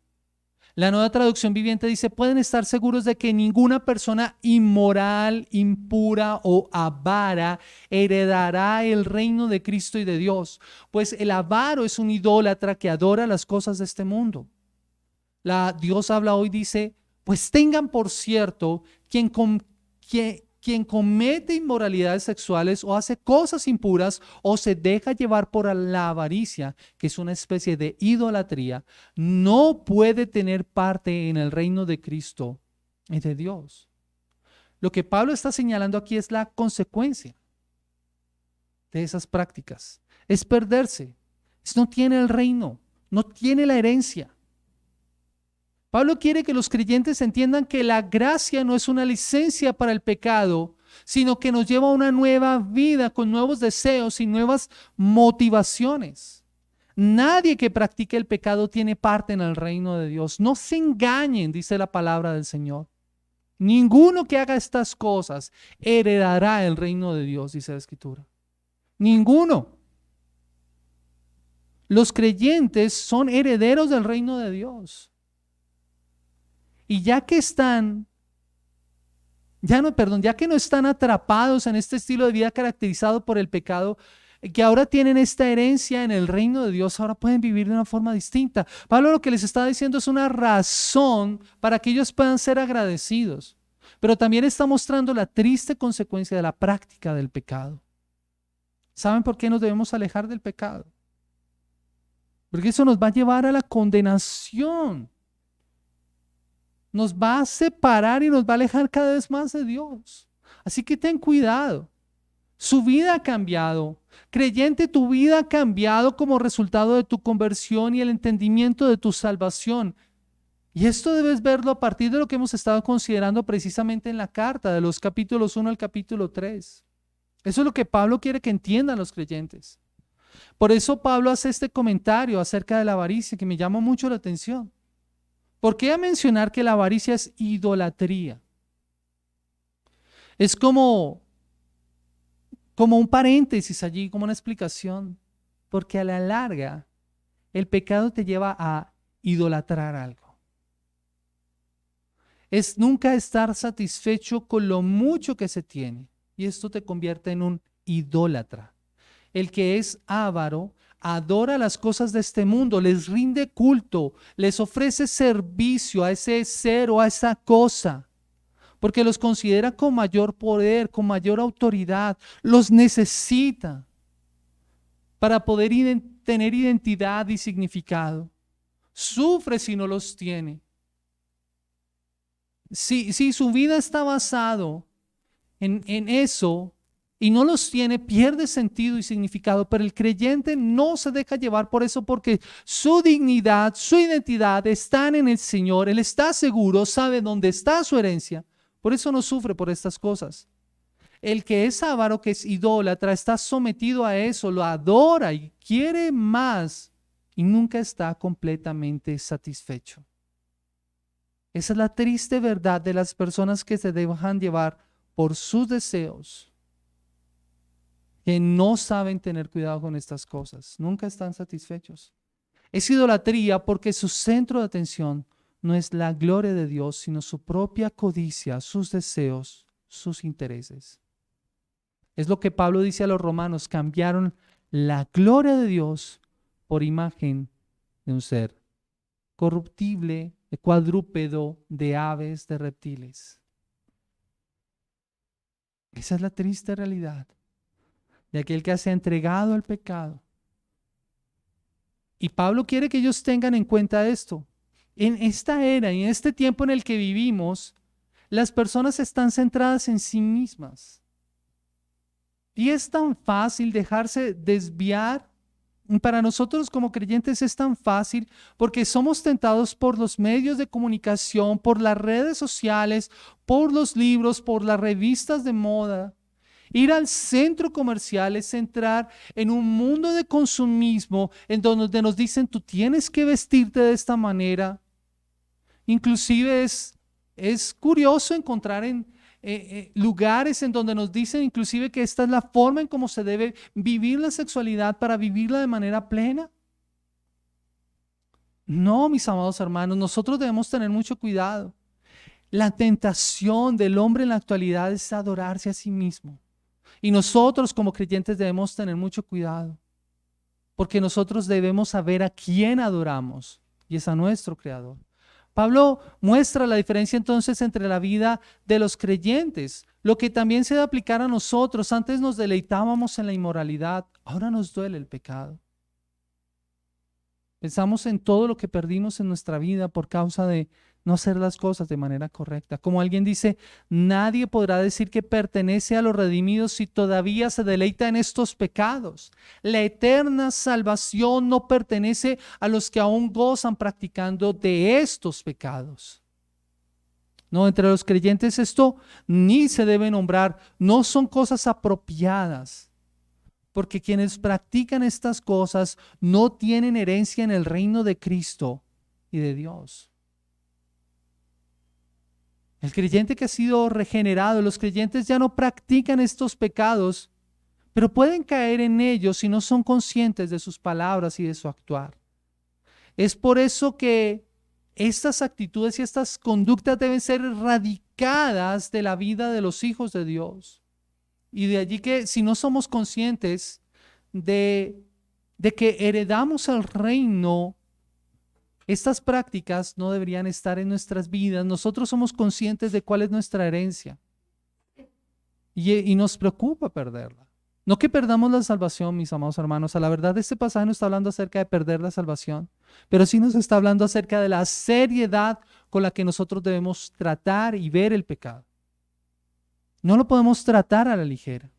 La Nueva Traducción Viviente dice: pueden estar seguros de que ninguna persona inmoral, impura o avara heredará el reino de Cristo y de Dios, pues el avaro es un idólatra que adora las cosas de este mundo. Dios habla hoy, dice: pues tengan por cierto quien comete inmoralidades sexuales o hace cosas impuras o se deja llevar por la avaricia, que es una especie de idolatría, no puede tener parte en el reino de Cristo y de Dios. Lo que Pablo está señalando aquí es la consecuencia de esas prácticas. Es perderse. No tiene el reino, no tiene la herencia. Pablo quiere que los creyentes entiendan que la gracia no es una licencia para el pecado, sino que nos lleva a una nueva vida con nuevos deseos y nuevas motivaciones. Nadie que practique el pecado tiene parte en el reino de Dios. No se engañen, dice la palabra del Señor. Ninguno que haga estas cosas heredará el reino de Dios, dice la Escritura. Ninguno. Los creyentes son herederos del reino de Dios. Y ya que no están atrapados en este estilo de vida caracterizado por el pecado, que ahora tienen esta herencia en el reino de Dios, ahora pueden vivir de una forma distinta. Pablo lo que les está diciendo es una razón para que ellos puedan ser agradecidos, pero también está mostrando la triste consecuencia de la práctica del pecado. ¿Saben por qué nos debemos alejar del pecado? Porque eso nos va a llevar a la condenación. Nos va a separar y nos va a alejar cada vez más de Dios. Así que ten cuidado. Su vida ha cambiado. Creyente, tu vida ha cambiado como resultado de tu conversión y el entendimiento de tu salvación. Y esto debes verlo a partir de lo que hemos estado considerando precisamente en la carta, de los capítulos 1 al capítulo 3. Eso es lo que Pablo quiere que entiendan los creyentes. Por eso Pablo hace este comentario acerca de la avaricia que me llama mucho la atención. ¿Por qué a mencionar que la avaricia es idolatría? Es como un paréntesis allí, como una explicación. Porque a la larga, el pecado te lleva a idolatrar algo. Es nunca estar satisfecho con lo mucho que se tiene. Y esto te convierte en un idólatra. El que es avaro adora las cosas de este mundo, les rinde culto, les ofrece servicio a ese ser o a esa cosa, porque los considera con mayor poder, con mayor autoridad, los necesita para poder tener identidad y significado. Sufre si no los tiene. Si su vida está basado en eso, y no los tiene, pierde sentido y significado. Pero el creyente no se deja llevar por eso, porque su dignidad, su identidad están en el Señor. Él está seguro, sabe dónde está su herencia. Por eso no sufre por estas cosas. El que es avaro, que es idólatra, está sometido a eso, lo adora y quiere más y nunca está completamente satisfecho. Esa es la triste verdad de las personas que se dejan llevar por sus deseos, que no saben tener cuidado con estas cosas, nunca están satisfechos. Es idolatría porque su centro de atención no es la gloria de Dios, sino su propia codicia, sus deseos, sus intereses. Es lo que Pablo dice a los romanos: cambiaron la gloria de Dios por imagen de un ser corruptible, de cuadrúpedo, de aves, de reptiles. Esa es la triste realidad de aquel que se ha entregado al pecado. Y Pablo quiere que ellos tengan en cuenta esto. En esta era y en este tiempo en el que vivimos, las personas están centradas en sí mismas. Y es tan fácil dejarse desviar. Para nosotros como creyentes es tan fácil porque somos tentados por los medios de comunicación, por las redes sociales, por los libros, por las revistas de moda. Ir al centro comercial es entrar en un mundo de consumismo en donde nos dicen tú tienes que vestirte de esta manera. Inclusive es curioso encontrar en lugares en donde nos dicen inclusive que esta es la forma en cómo se debe vivir la sexualidad para vivirla de manera plena. No, mis amados hermanos, nosotros debemos tener mucho cuidado. La tentación del hombre en la actualidad es adorarse a sí mismo. Y nosotros como creyentes debemos tener mucho cuidado, porque nosotros debemos saber a quién adoramos, y es a nuestro Creador. Pablo muestra la diferencia entonces entre la vida de los creyentes, lo que también se debe aplicar a nosotros. Antes nos deleitábamos en la inmoralidad, ahora nos duele el pecado. Pensamos en todo lo que perdimos en nuestra vida por causa de no hacer las cosas de manera correcta. Como alguien dice, nadie podrá decir que pertenece a los redimidos si todavía se deleita en estos pecados. La eterna salvación no pertenece a los que aún gozan practicando de estos pecados. No, entre los creyentes esto ni se debe nombrar, no son cosas apropiadas. Porque quienes practican estas cosas no tienen herencia en el reino de Cristo y de Dios. El creyente que ha sido regenerado, los creyentes ya no practican estos pecados, pero pueden caer en ellos si no son conscientes de sus palabras y de su actuar. Es por eso que estas actitudes y estas conductas deben ser erradicadas de la vida de los hijos de Dios. Y de allí que si no somos conscientes de que heredamos el reino, estas prácticas no deberían estar en nuestras vidas. Nosotros somos conscientes de cuál es nuestra herencia y nos preocupa perderla. No que perdamos la salvación, mis amados hermanos. A la verdad, este pasaje no está hablando acerca de perder la salvación, pero sí nos está hablando acerca de la seriedad con la que nosotros debemos tratar y ver el pecado. No lo podemos tratar a la ligera.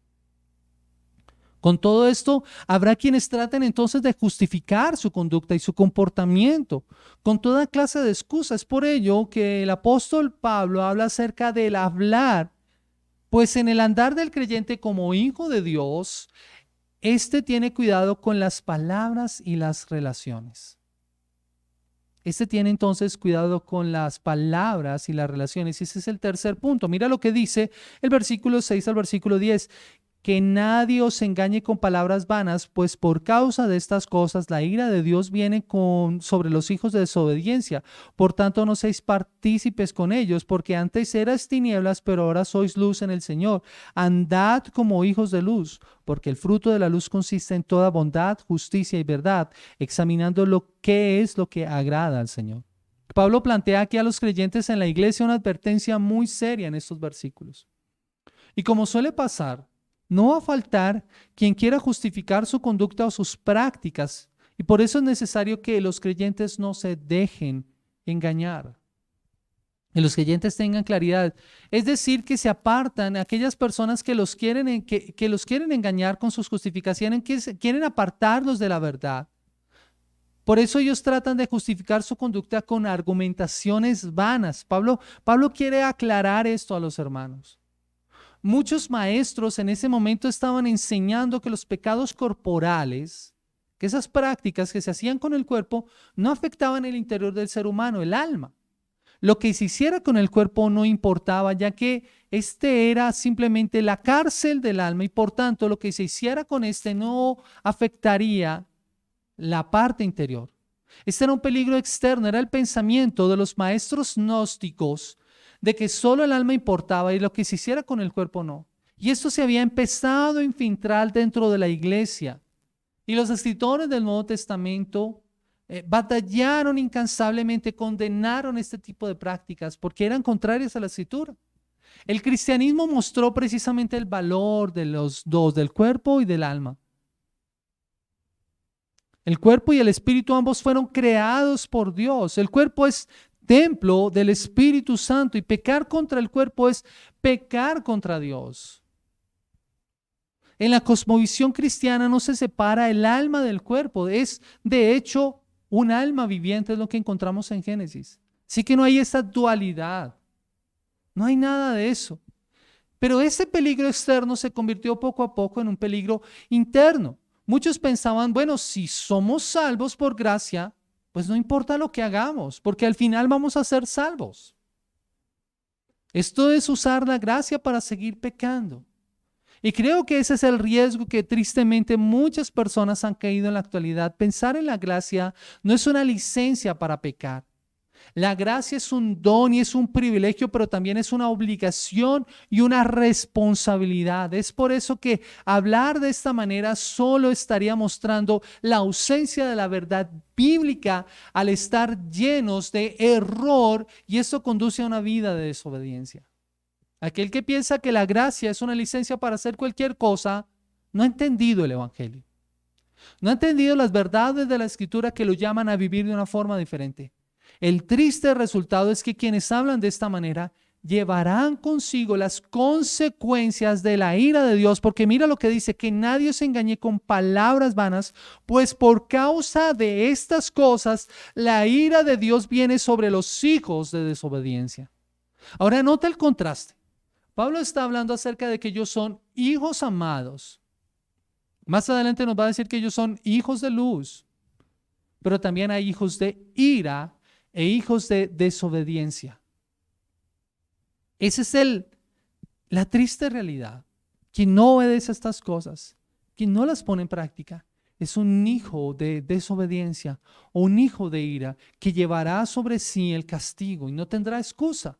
Con todo esto, habrá quienes traten entonces de justificar su conducta y su comportamiento con toda clase de excusas. Es por ello que el apóstol Pablo habla acerca del hablar, pues en el andar del creyente como hijo de Dios, éste tiene cuidado con las palabras y las relaciones. Este tiene entonces cuidado con las palabras y las relaciones. Y ese es el tercer punto. Mira lo que dice el versículo 6 al versículo 10. Que nadie os engañe con palabras vanas, pues por causa de estas cosas la ira de Dios viene sobre los hijos de desobediencia. Por tanto, no seáis partícipes con ellos, porque antes erais tinieblas, pero ahora sois luz en el Señor. Andad como hijos de luz, porque el fruto de la luz consiste en toda bondad, justicia y verdad, examinando lo que es lo que agrada al Señor. Pablo plantea aquí a los creyentes en la iglesia una advertencia muy seria en estos versículos. Y como suele pasar, no va a faltar quien quiera justificar su conducta o sus prácticas, y por eso es necesario que los creyentes no se dejen engañar. Que los creyentes tengan claridad. Es decir, que se apartan aquellas personas que los quieren engañar con sus justificaciones, que quieren apartarlos de la verdad. Por eso ellos tratan de justificar su conducta con argumentaciones vanas. Pablo quiere aclarar esto a los hermanos. Muchos maestros en ese momento estaban enseñando que los pecados corporales, que esas prácticas que se hacían con el cuerpo, no afectaban el interior del ser humano, el alma. Lo que se hiciera con el cuerpo no importaba, ya que este era simplemente la cárcel del alma y por tanto lo que se hiciera con este no afectaría la parte interior. Este era un peligro externo, era el pensamiento de los maestros gnósticos de que solo el alma importaba y lo que se hiciera con el cuerpo no. Y esto se había empezado a infiltrar dentro de la iglesia. Y los escritores del Nuevo Testamento batallaron incansablemente, condenaron este tipo de prácticas porque eran contrarias a la Escritura. El cristianismo mostró precisamente el valor de los dos, del cuerpo y del alma. El cuerpo y el espíritu ambos fueron creados por Dios. El cuerpo es templo del Espíritu Santo y pecar contra el cuerpo es pecar contra Dios. En la cosmovisión cristiana no se separa el alma del cuerpo, es de hecho un alma viviente, es lo que encontramos en Génesis. Así que no hay esa dualidad, no hay nada de eso. Pero ese peligro externo se convirtió poco a poco en un peligro interno. Muchos pensaban, bueno, si somos salvos por gracia, pues no importa lo que hagamos, porque al final vamos a ser salvos. Esto es usar la gracia para seguir pecando. Y creo que ese es el riesgo que tristemente muchas personas han caído en la actualidad. Pensar en la gracia no es una licencia para pecar. La gracia es un don y es un privilegio, pero también es una obligación y una responsabilidad. Es por eso que hablar de esta manera solo estaría mostrando la ausencia de la verdad bíblica al estar llenos de error, y esto conduce a una vida de desobediencia. Aquel que piensa que la gracia es una licencia para hacer cualquier cosa, no ha entendido el Evangelio. No ha entendido las verdades de la Escritura que lo llaman a vivir de una forma diferente. El triste resultado es que quienes hablan de esta manera llevarán consigo las consecuencias de la ira de Dios, porque mira lo que dice, que nadie se engañe con palabras vanas, pues por causa de estas cosas la ira de Dios viene sobre los hijos de desobediencia. Ahora nota el contraste. Pablo está hablando acerca de que ellos son hijos amados. Más adelante nos va a decir que ellos son hijos de luz, pero también hay hijos de ira e hijos de desobediencia. Esa es la triste realidad. Quien no obedece a estas cosas, quien no las pone en práctica, es un hijo de desobediencia o un hijo de ira que llevará sobre sí el castigo y no tendrá excusa.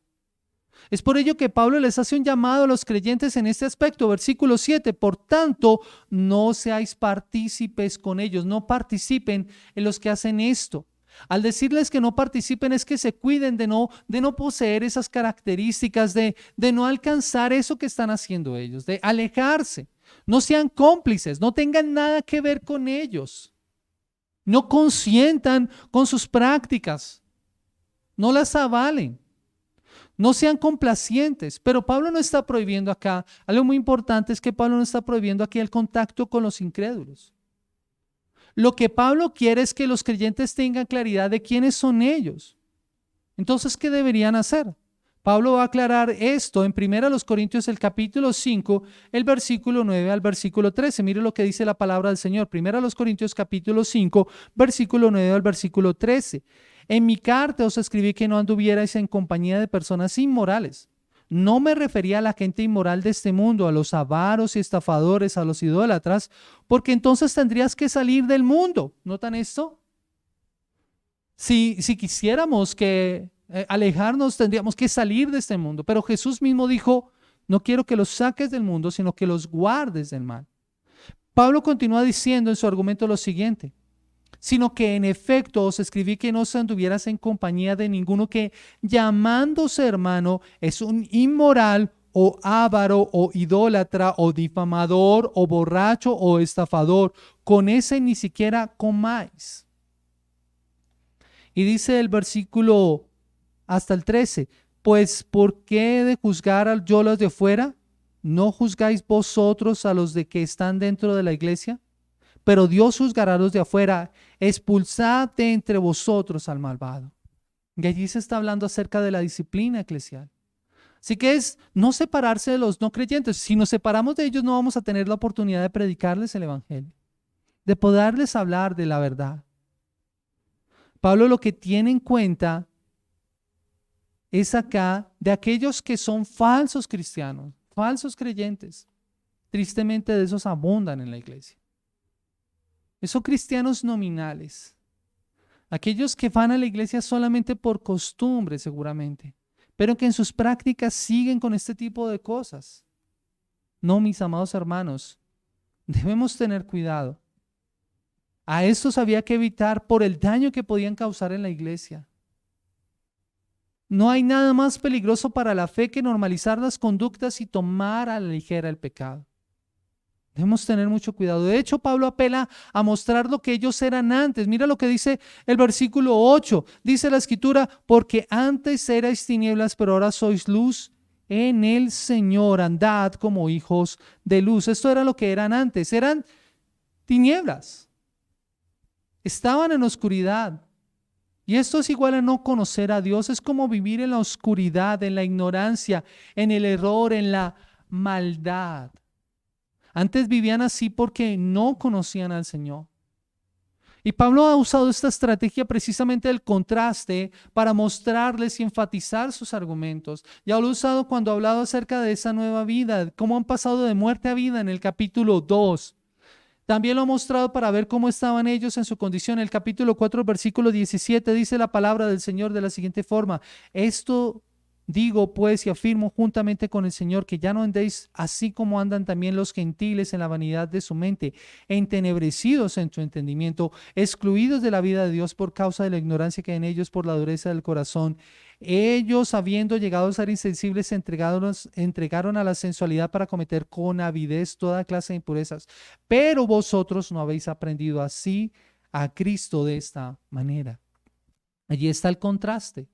Es por ello que Pablo les hace un llamado a los creyentes en este aspecto. Versículo 7, por tanto, no seáis partícipes con ellos, no participen en los que hacen esto. Al decirles que no participen es que se cuiden de no poseer esas características, de no alcanzar eso que están haciendo ellos, de alejarse. No sean cómplices, no tengan nada que ver con ellos. No consientan con sus prácticas, no las avalen. No sean complacientes, pero Pablo no está prohibiendo acá. Algo muy importante es que Pablo no está prohibiendo aquí el contacto con los incrédulos. Lo que Pablo quiere es que los creyentes tengan claridad de quiénes son ellos. Entonces, ¿qué deberían hacer? Pablo va a aclarar esto en 1 Corintios el capítulo 5, el versículo 9 al versículo 13. Mire lo que dice la palabra del Señor. 1 Corintios capítulo 5, versículo 9 al versículo 13. En mi carta os escribí que no anduvierais en compañía de personas inmorales. No me refería a la gente inmoral de este mundo, a los avaros y estafadores, a los idólatras, porque entonces tendrías que salir del mundo. ¿Notan esto? Si quisiéramos alejarnos, tendríamos que salir de este mundo. Pero Jesús mismo dijo, no quiero que los saques del mundo, sino que los guardes del mal. Pablo continúa diciendo en su argumento lo siguiente, sino que en efecto os escribí que no anduvieras en compañía de ninguno que, llamándose hermano, es un inmoral o avaro o idólatra o difamador o borracho o estafador. Con ese ni siquiera comáis. Y dice el versículo hasta el 13, pues ¿por qué he de juzgar yo a los de fuera? ¿No juzgáis vosotros a los de que están dentro de la iglesia? Pero Dios juzgará a los de afuera. Expulsad de entre vosotros al malvado. Y allí se está hablando acerca de la disciplina eclesial. Así que es no separarse de los no creyentes. Si nos separamos de ellos, no vamos a tener la oportunidad de predicarles el evangelio, de poderles hablar de la verdad. Pablo lo que tiene en cuenta es acá de aquellos que son falsos cristianos, falsos creyentes. Tristemente de esos abundan en la iglesia. Esos cristianos nominales, aquellos que van a la iglesia solamente por costumbre seguramente, pero que en sus prácticas siguen con este tipo de cosas. No, mis amados hermanos, debemos tener cuidado. A estos había que evitar por el daño que podían causar en la iglesia. No hay nada más peligroso para la fe que normalizar las conductas y tomar a la ligera el pecado. Debemos tener mucho cuidado. De hecho, Pablo apela a mostrar lo que ellos eran antes. Mira lo que dice el versículo 8. Dice la Escritura, porque antes erais tinieblas, pero ahora sois luz en el Señor. Andad como hijos de luz. Esto era lo que eran antes. Eran tinieblas. Estaban en oscuridad. Y esto es igual a no conocer a Dios. Es como vivir en la oscuridad, en la ignorancia, en el error, en la maldad. Antes vivían así porque no conocían al Señor. Y Pablo ha usado esta estrategia precisamente del contraste para mostrarles y enfatizar sus argumentos. Ya lo ha usado cuando ha hablado acerca de esa nueva vida, cómo han pasado de muerte a vida en el capítulo 2. También lo ha mostrado para ver cómo estaban ellos en su condición. El capítulo 4, versículo 17 dice la palabra del Señor de la siguiente forma: esto digo pues y afirmo juntamente con el Señor, que ya no andéis así como andan también los gentiles en la vanidad de su mente, entenebrecidos en su entendimiento, excluidos de la vida de Dios por causa de la ignorancia que hay en ellos por la dureza del corazón. Ellos, habiendo llegado a ser insensibles, se entregaron a la sensualidad para cometer con avidez toda clase de impurezas. Pero vosotros no habéis aprendido así a Cristo de esta manera. Allí está el contraste.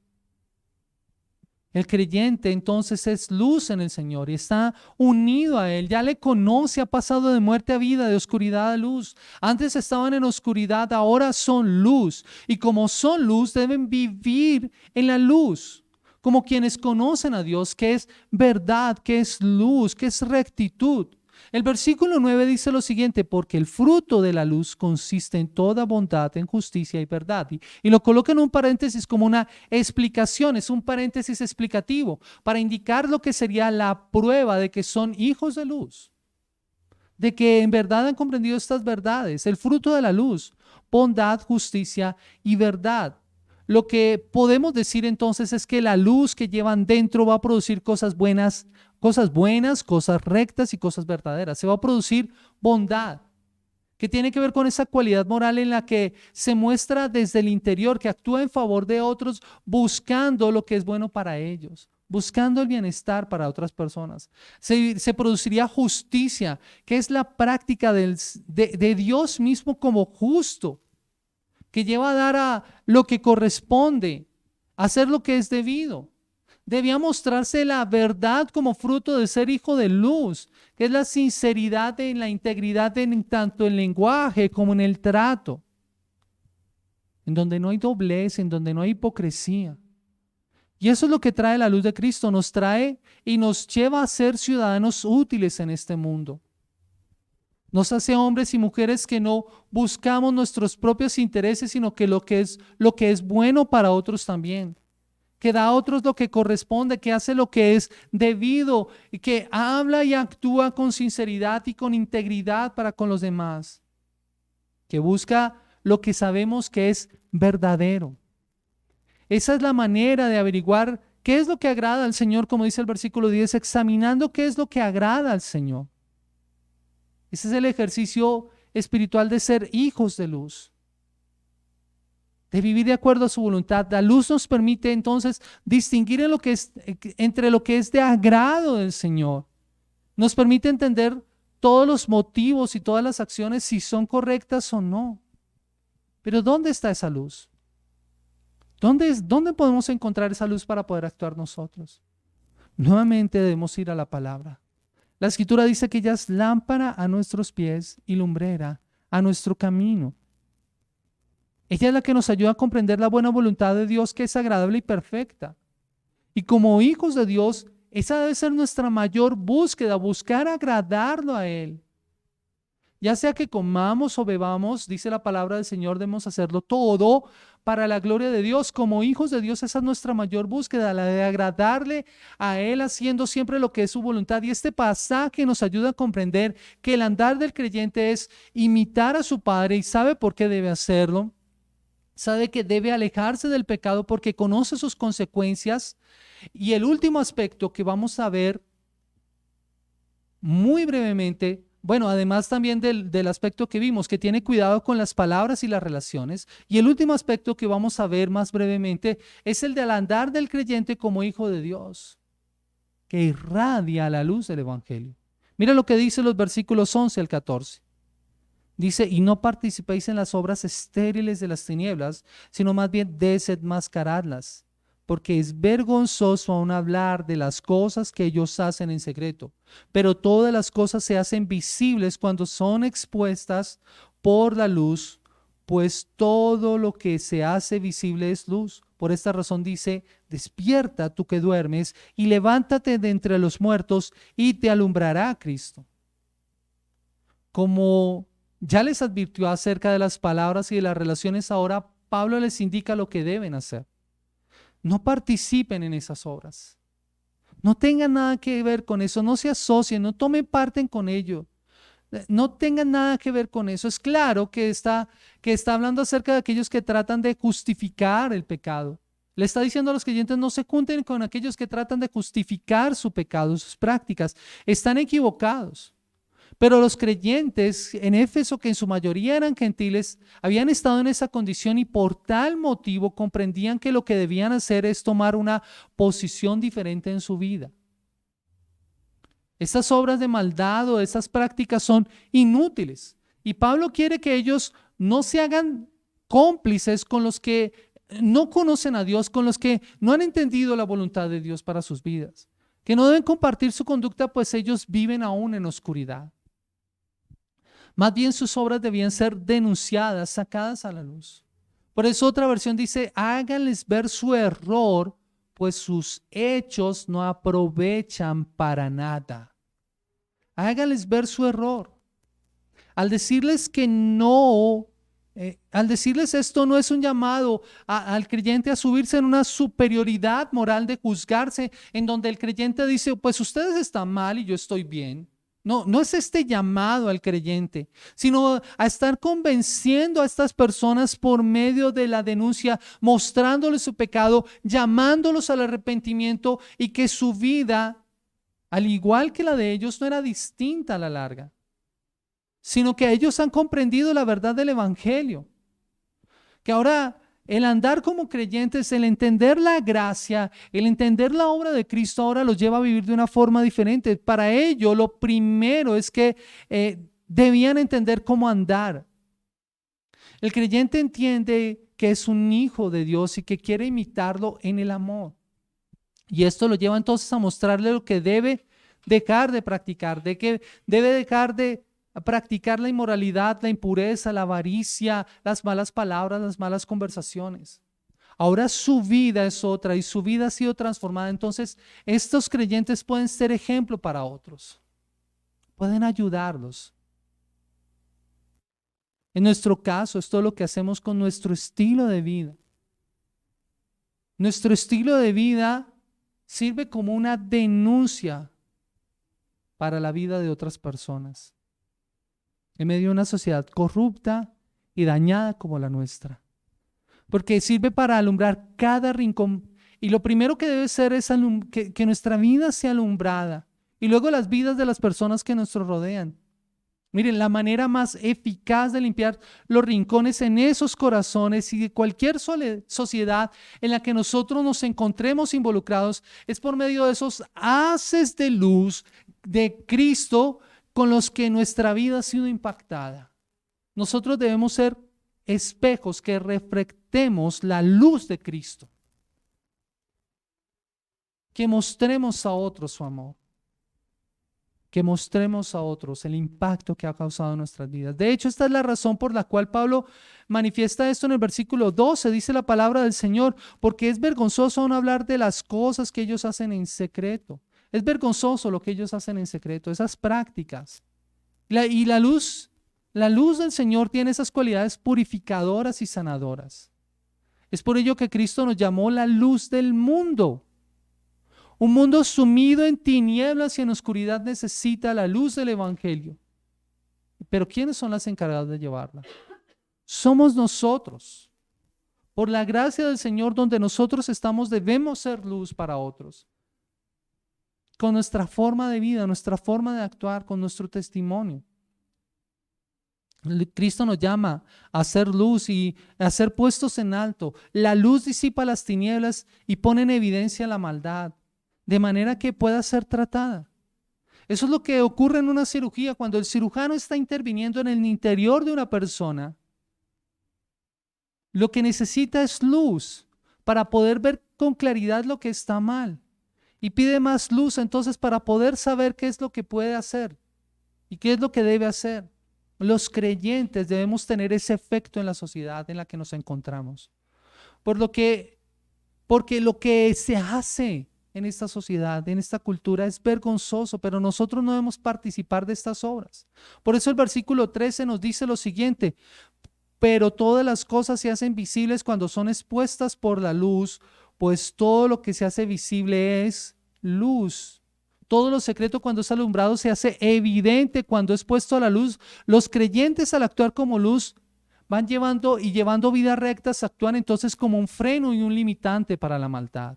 El creyente entonces es luz en el Señor y está unido a Él, ya le conoce, ha pasado de muerte a vida, de oscuridad a luz. Antes estaban en oscuridad, ahora son luz. Y como son luz, deben vivir en la luz, como quienes conocen a Dios, que es verdad, que es luz, que es rectitud. El versículo 9 dice lo siguiente: porque el fruto de la luz consiste en toda bondad, en justicia y verdad. Y lo coloca en un paréntesis como una explicación, es un paréntesis explicativo para indicar lo que sería la prueba de que son hijos de luz, de que en verdad han comprendido estas verdades. El fruto de la luz: bondad, justicia y verdad. Lo que podemos decir entonces es que la luz que llevan dentro va a producir cosas buenas, cosas rectas y cosas verdaderas. Se va a producir bondad, que tiene que ver con esa cualidad moral en la que se muestra desde el interior, que actúa en favor de otros, buscando lo que es bueno para ellos, buscando el bienestar para otras personas. Se produciría justicia, que es la práctica de Dios mismo como justo, que lleva a dar a lo que corresponde, a hacer lo que es debido. Debía mostrarse la verdad como fruto de ser hijo de luz, que es la sinceridad en la integridad en tanto en lenguaje como en el trato, en donde no hay doblez, en donde no hay hipocresía. Y eso es lo que trae la luz de Cristo, nos trae y nos lleva a ser ciudadanos útiles en este mundo. Nos hace hombres y mujeres que no buscamos nuestros propios intereses, sino que lo que es bueno para otros también, que da a otros lo que corresponde, que hace lo que es debido y que habla y actúa con sinceridad y con integridad para con los demás, que busca lo que sabemos que es verdadero. Esa es la manera de averiguar qué es lo que agrada al Señor, como dice el versículo 10, examinando qué es lo que agrada al Señor. Ese es el ejercicio espiritual de ser hijos de luz, de vivir de acuerdo a su voluntad. La luz nos permite entonces distinguir entre lo que es de agrado del Señor. Nos permite entender todos los motivos y todas las acciones, si son correctas o no. Pero ¿dónde está esa luz? ¿Dónde podemos encontrar esa luz para poder actuar nosotros? Nuevamente debemos ir a la palabra. La Escritura dice que ella es lámpara a nuestros pies y lumbrera a nuestro camino. Ella es la que nos ayuda a comprender la buena voluntad de Dios, que es agradable y perfecta. Y como hijos de Dios, esa debe ser nuestra mayor búsqueda, buscar agradarlo a Él. Ya sea que comamos o bebamos, dice la palabra del Señor, debemos hacerlo todo para la gloria de Dios. Como hijos de Dios, esa es nuestra mayor búsqueda, la de agradarle a Él, haciendo siempre lo que es su voluntad. Y este pasaje nos ayuda a comprender que el andar del creyente es imitar a su Padre, y sabe por qué debe hacerlo. Sabe que debe alejarse del pecado porque conoce sus consecuencias. Y el último aspecto que vamos a ver muy brevemente, bueno, además también del aspecto que vimos, que tiene cuidado con las palabras y las relaciones. Y el último aspecto que vamos a ver más brevemente es el del andar del creyente como hijo de Dios, que irradia la luz del Evangelio. Mira lo que dice los versículos 11 al 14. Dice: y no participéis en las obras estériles de las tinieblas, sino más bien desenmascaradlas, porque es vergonzoso aún hablar de las cosas que ellos hacen en secreto. Pero todas las cosas se hacen visibles cuando son expuestas por la luz, pues todo lo que se hace visible es luz. Por esta razón dice, despierta tú que duermes y levántate de entre los muertos y te alumbrará Cristo. Como ya les advirtió acerca de las palabras y de las relaciones, ahora Pablo les indica lo que deben hacer. No participen en esas obras. No tengan nada que ver con eso, no se asocien, no tomen parte con ello. No tengan nada que ver con eso. Es claro que está hablando acerca de aquellos que tratan de justificar el pecado. Le está diciendo a los creyentes, no se junten con aquellos que tratan de justificar su pecado, sus prácticas. Están equivocados. Pero los creyentes en Éfeso, que en su mayoría eran gentiles, habían estado en esa condición y por tal motivo comprendían que lo que debían hacer es tomar una posición diferente en su vida. Estas obras de maldad o esas prácticas son inútiles. Y Pablo quiere que ellos no se hagan cómplices con los que no conocen a Dios, con los que no han entendido la voluntad de Dios para sus vidas. Que no deben compartir su conducta, pues ellos viven aún en oscuridad. Más bien sus obras debían ser denunciadas, sacadas a la luz. Por eso otra versión dice, háganles ver su error, pues sus hechos no aprovechan para nada. Háganles ver su error. Al decirles que no, al decirles esto no es un llamado al creyente a subirse en una superioridad moral de juzgarse, en donde el creyente dice, pues ustedes están mal y yo estoy bien. No es este llamado al creyente, sino a estar convenciendo a estas personas por medio de la denuncia, mostrándoles su pecado, llamándolos al arrepentimiento y que su vida, al igual que la de ellos, no era distinta a la larga, sino que ellos han comprendido la verdad del Evangelio. Que ahora el andar como creyentes, el entender la gracia, el entender la obra de Cristo ahora los lleva a vivir de una forma diferente. Para ello, lo primero es que debían entender cómo andar. El creyente entiende que es un hijo de Dios y que quiere imitarlo en el amor. Y esto lo lleva entonces a mostrarle lo que debe dejar de practicar, de que debe dejar de practicar la inmoralidad, la impureza, la avaricia, las malas palabras, las malas conversaciones. Ahora su vida es otra y su vida ha sido transformada. Entonces, estos creyentes pueden ser ejemplo para otros. Pueden ayudarlos. En nuestro caso, esto es lo que hacemos con nuestro estilo de vida. Nuestro estilo de vida sirve como una denuncia para la vida de otras personas, en medio de una sociedad corrupta y dañada como la nuestra. Porque sirve para alumbrar cada rincón. Y lo primero que debe ser es que nuestra vida sea alumbrada. Y luego las vidas de las personas que nos rodean. Miren, la manera más eficaz de limpiar los rincones en esos corazones y de cualquier sociedad en la que nosotros nos encontremos involucrados es por medio de esos haces de luz de Cristo con los que nuestra vida ha sido impactada. Nosotros debemos ser espejos que reflectemos la luz de Cristo, que mostremos a otros su amor, que mostremos a otros el impacto que ha causado en nuestras vidas. De hecho, esta es la razón por la cual Pablo manifiesta esto en el versículo 12, dice la palabra del Señor, porque es vergonzoso no hablar de las cosas que ellos hacen en secreto. Es vergonzoso lo que ellos hacen en secreto, esas prácticas. Y la luz del Señor tiene esas cualidades purificadoras y sanadoras. Es por ello que Cristo nos llamó la luz del mundo. Un mundo sumido en tinieblas y en oscuridad necesita la luz del Evangelio. Pero ¿quiénes son las encargadas de llevarla? Somos nosotros. Por la gracia del Señor, donde nosotros estamos, debemos ser luz para otros. Con nuestra forma de vida, nuestra forma de actuar, con nuestro testimonio. Cristo nos llama a ser luz y a ser puestos en alto. La luz disipa las tinieblas y pone en evidencia la maldad, de manera que pueda ser tratada. Eso es lo que ocurre en una cirugía, cuando el cirujano está interviniendo en el interior de una persona. Lo que necesita es luz para poder ver con claridad lo que está mal. Y pide más luz entonces para poder saber qué es lo que puede hacer y qué es lo que debe hacer. Los creyentes debemos tener ese efecto en la sociedad en la que nos encontramos. Porque lo que se hace en esta sociedad, en esta cultura, es vergonzoso, pero nosotros no debemos participar de estas obras. Por eso el versículo 13 nos dice lo siguiente: pero todas las cosas se hacen visibles cuando son expuestas por la luz, pues todo lo que se hace visible es luz. Todo lo secreto cuando es alumbrado se hace evidente cuando es puesto a la luz. Los creyentes, al actuar como luz, van llevando vidas rectas, actúan entonces como un freno y un limitante para la maldad.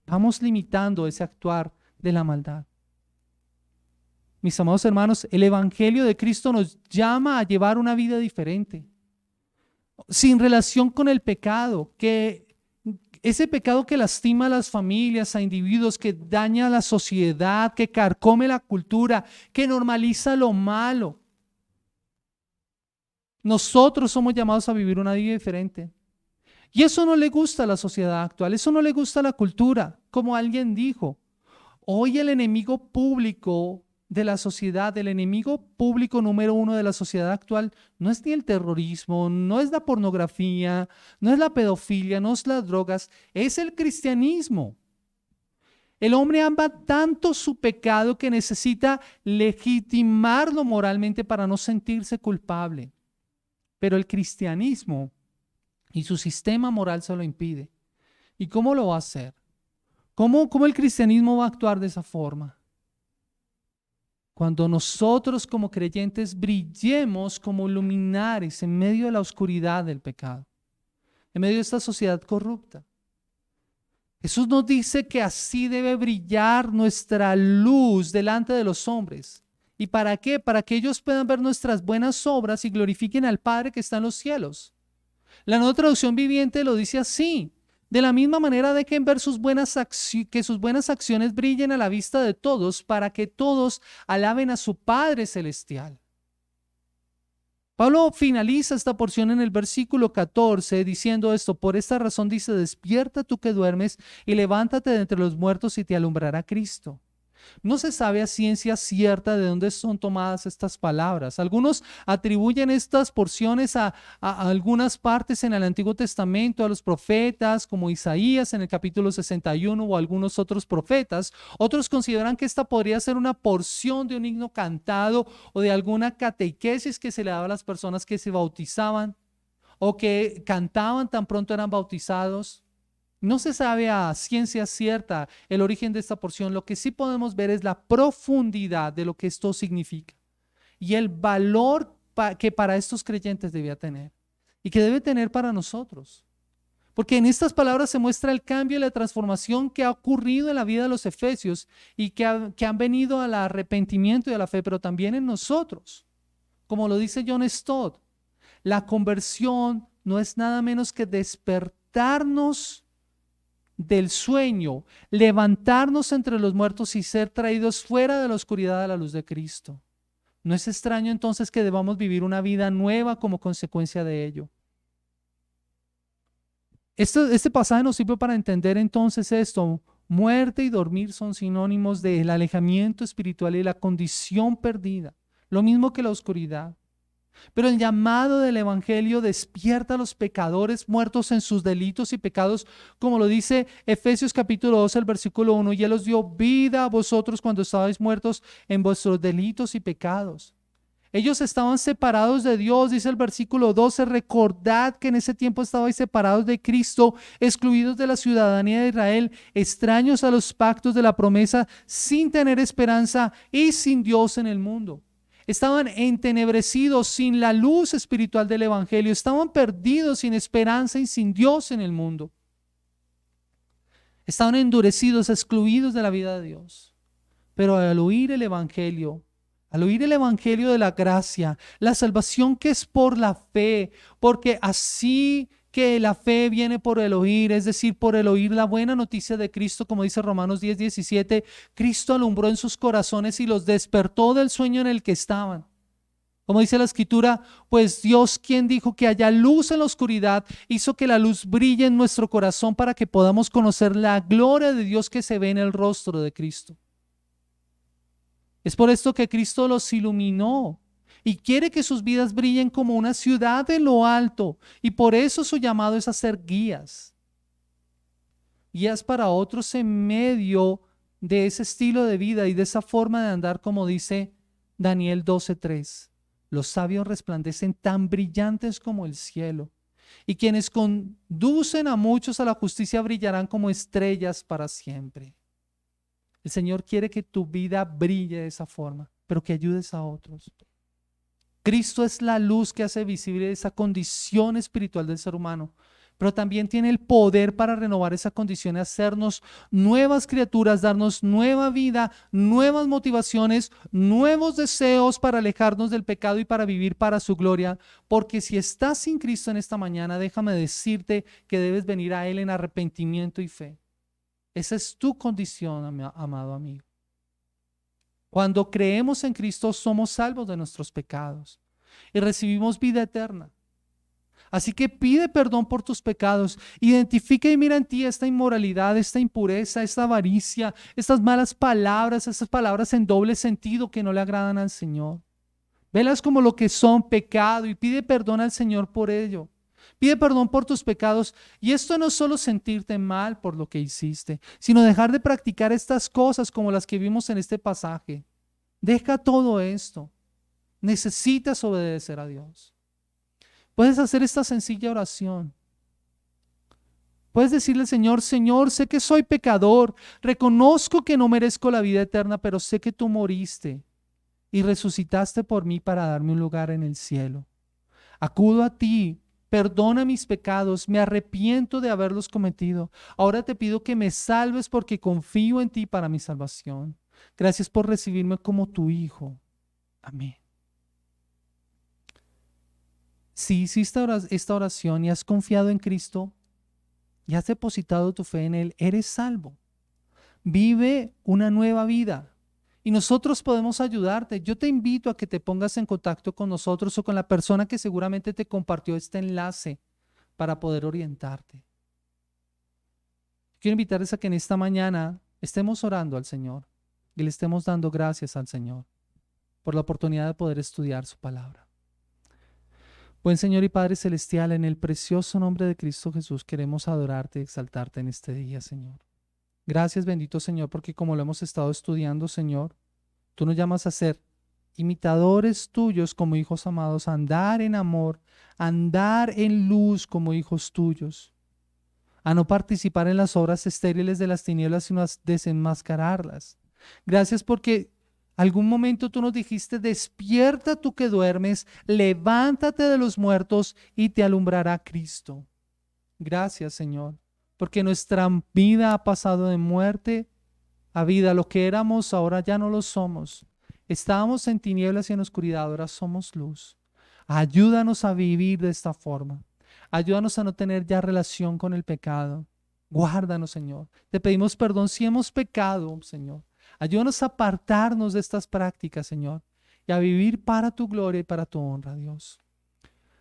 Vamos limitando ese actuar de la maldad. Mis amados hermanos, el Evangelio de Cristo nos llama a llevar una vida diferente, sin relación con el pecado, ese pecado que lastima a las familias, a individuos, que daña a la sociedad, que carcome la cultura, que normaliza lo malo. Nosotros somos llamados a vivir una vida diferente. Y eso no le gusta a la sociedad actual, eso no le gusta a la cultura. Como alguien dijo, hoy el enemigo público de la sociedad, el enemigo público número uno de la sociedad actual, no es ni el terrorismo, no es la pornografía, no es la pedofilia, no es las drogas, es el cristianismo. El hombre ama tanto su pecado que necesita legitimarlo moralmente para no sentirse culpable. Pero el cristianismo y su sistema moral se lo impide. ¿Y cómo lo va a hacer? ¿Cómo el cristianismo va a actuar de esa forma? Cuando nosotros como creyentes brillemos como luminares en medio de la oscuridad del pecado, en medio de esta sociedad corrupta. Jesús nos dice que así debe brillar nuestra luz delante de los hombres. ¿Y para qué? Para que ellos puedan ver nuestras buenas obras y glorifiquen al Padre que está en los cielos. La Nueva Traducción Viviente lo dice así: de la misma manera dejen ver que sus buenas acciones brillen a la vista de todos, para que todos alaben a su Padre Celestial. Pablo finaliza esta porción en el versículo 14 diciendo esto: por esta razón dice, despierta tú que duermes y levántate de entre los muertos y te alumbrará Cristo. No se sabe a ciencia cierta de dónde son tomadas estas palabras. Algunos atribuyen estas porciones a algunas partes en el Antiguo Testamento, a los profetas como Isaías en el capítulo 61 o algunos otros profetas. Otros consideran que esta podría ser una porción de un himno cantado o de alguna catequesis que se le daba a las personas que se bautizaban o que cantaban tan pronto eran bautizados. No se sabe a ciencia cierta el origen de esta porción. Lo que sí podemos ver es la profundidad de lo que esto significa y el valor que para estos creyentes debía tener y que debe tener para nosotros. Porque en estas palabras se muestra el cambio y la transformación que ha ocurrido en la vida de los efesios y que han venido al arrepentimiento y a la fe, pero también en nosotros. Como lo dice John Stott, la conversión no es nada menos que despertarnos del sueño, levantarnos entre los muertos y ser traídos fuera de la oscuridad a la luz de Cristo. No es extraño entonces que debamos vivir una vida nueva como consecuencia de ello. Este pasaje nos sirve para entender entonces esto. Muerte y dormir son sinónimos del alejamiento espiritual y la condición perdida, lo mismo que la oscuridad. Pero el llamado del Evangelio despierta a los pecadores muertos en sus delitos y pecados, como lo dice Efesios capítulo 2, el versículo 1, y Él os dio vida a vosotros cuando estabais muertos en vuestros delitos y pecados. Ellos estaban separados de Dios, dice el versículo 12, recordad que en ese tiempo estabais separados de Cristo, excluidos de la ciudadanía de Israel, extraños a los pactos de la promesa, sin tener esperanza y sin Dios en el mundo. Estaban entenebrecidos, sin la luz espiritual del Evangelio, estaban perdidos, sin esperanza y sin Dios en el mundo. Estaban endurecidos, excluidos de la vida de Dios. Pero al oír el Evangelio de la gracia, la salvación que es por la fe, porque así que la fe viene por el oír, es decir, por el oír la buena noticia de Cristo, como dice Romanos 10:17, Cristo alumbró en sus corazones y los despertó del sueño en el que estaban. Como dice la Escritura, pues Dios, quien dijo que haya luz en la oscuridad, hizo que la luz brille en nuestro corazón para que podamos conocer la gloria de Dios que se ve en el rostro de Cristo. Es por esto que Cristo los iluminó y quiere que sus vidas brillen como una ciudad en lo alto. Y por eso su llamado es a ser guías. Guías para otros en medio de ese estilo de vida y de esa forma de andar, como dice Daniel 12:3. Los sabios resplandecen tan brillantes como el cielo, y quienes conducen a muchos a la justicia brillarán como estrellas para siempre. El Señor quiere que tu vida brille de esa forma, pero que ayudes a otros. Cristo es la luz que hace visible esa condición espiritual del ser humano, pero también tiene el poder para renovar esa condición y hacernos nuevas criaturas, darnos nueva vida, nuevas motivaciones, nuevos deseos para alejarnos del pecado y para vivir para su gloria. Porque si estás sin Cristo en esta mañana, déjame decirte que debes venir a Él en arrepentimiento y fe. Esa es tu condición, amado amigo. Cuando creemos en Cristo, somos salvos de nuestros pecados y recibimos vida eterna. Así que pide perdón por tus pecados, identifica y mira en ti esta inmoralidad, esta impureza, esta avaricia, estas malas palabras, estas palabras en doble sentido que no le agradan al Señor. Velas como lo que son, pecado, y pide perdón al Señor por ello. Pide perdón por tus pecados, y esto no es solo sentirte mal por lo que hiciste, sino dejar de practicar estas cosas como las que vimos en este pasaje. Deja todo esto. Necesitas obedecer a Dios. Puedes hacer esta sencilla oración. Puedes decirle al Señor: Señor, sé que soy pecador, reconozco que no merezco la vida eterna, pero sé que tú moriste y resucitaste por mí para darme un lugar en el cielo. Acudo a ti, perdona mis pecados, me arrepiento de haberlos cometido. Ahora te pido que me salves porque confío en ti para mi salvación. Gracias por recibirme como tu hijo. Amén. Si hiciste esta oración y has confiado en Cristo y has depositado tu fe en Él, eres salvo. Vive una nueva vida y nosotros podemos ayudarte. Yo te invito a que te pongas en contacto con nosotros o con la persona que seguramente te compartió este enlace para poder orientarte. Quiero invitarles a que en esta mañana estemos orando al Señor y le estemos dando gracias al Señor por la oportunidad de poder estudiar su palabra. Buen Señor y Padre Celestial, en el precioso nombre de Cristo Jesús queremos adorarte y exaltarte en este día, Señor. Gracias, bendito Señor, porque como lo hemos estado estudiando, Señor, tú nos llamas a ser imitadores tuyos como hijos amados, a andar en amor, a andar en luz como hijos tuyos, a no participar en las obras estériles de las tinieblas, sino a desenmascararlas. Gracias porque algún momento tú nos dijiste: despierta tú que duermes, levántate de los muertos y te alumbrará Cristo. Gracias, Señor, porque nuestra vida ha pasado de muerte a vida. Lo que éramos ahora ya no lo somos. Estábamos en tinieblas y en oscuridad, ahora somos luz. Ayúdanos a vivir de esta forma. Ayúdanos a no tener ya relación con el pecado. Guárdanos, Señor. Te pedimos perdón si hemos pecado, Señor. Ayúdanos a apartarnos de estas prácticas, Señor, y a vivir para tu gloria y para tu honra, Dios.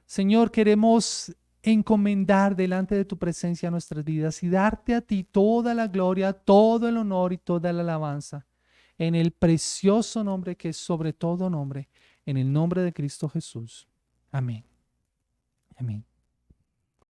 Señor, queremos encomendar delante de tu presencia nuestras vidas y darte a ti toda la gloria, todo el honor y toda la alabanza, en el precioso nombre que es sobre todo nombre, en el nombre de Cristo Jesús. Amén. Amén.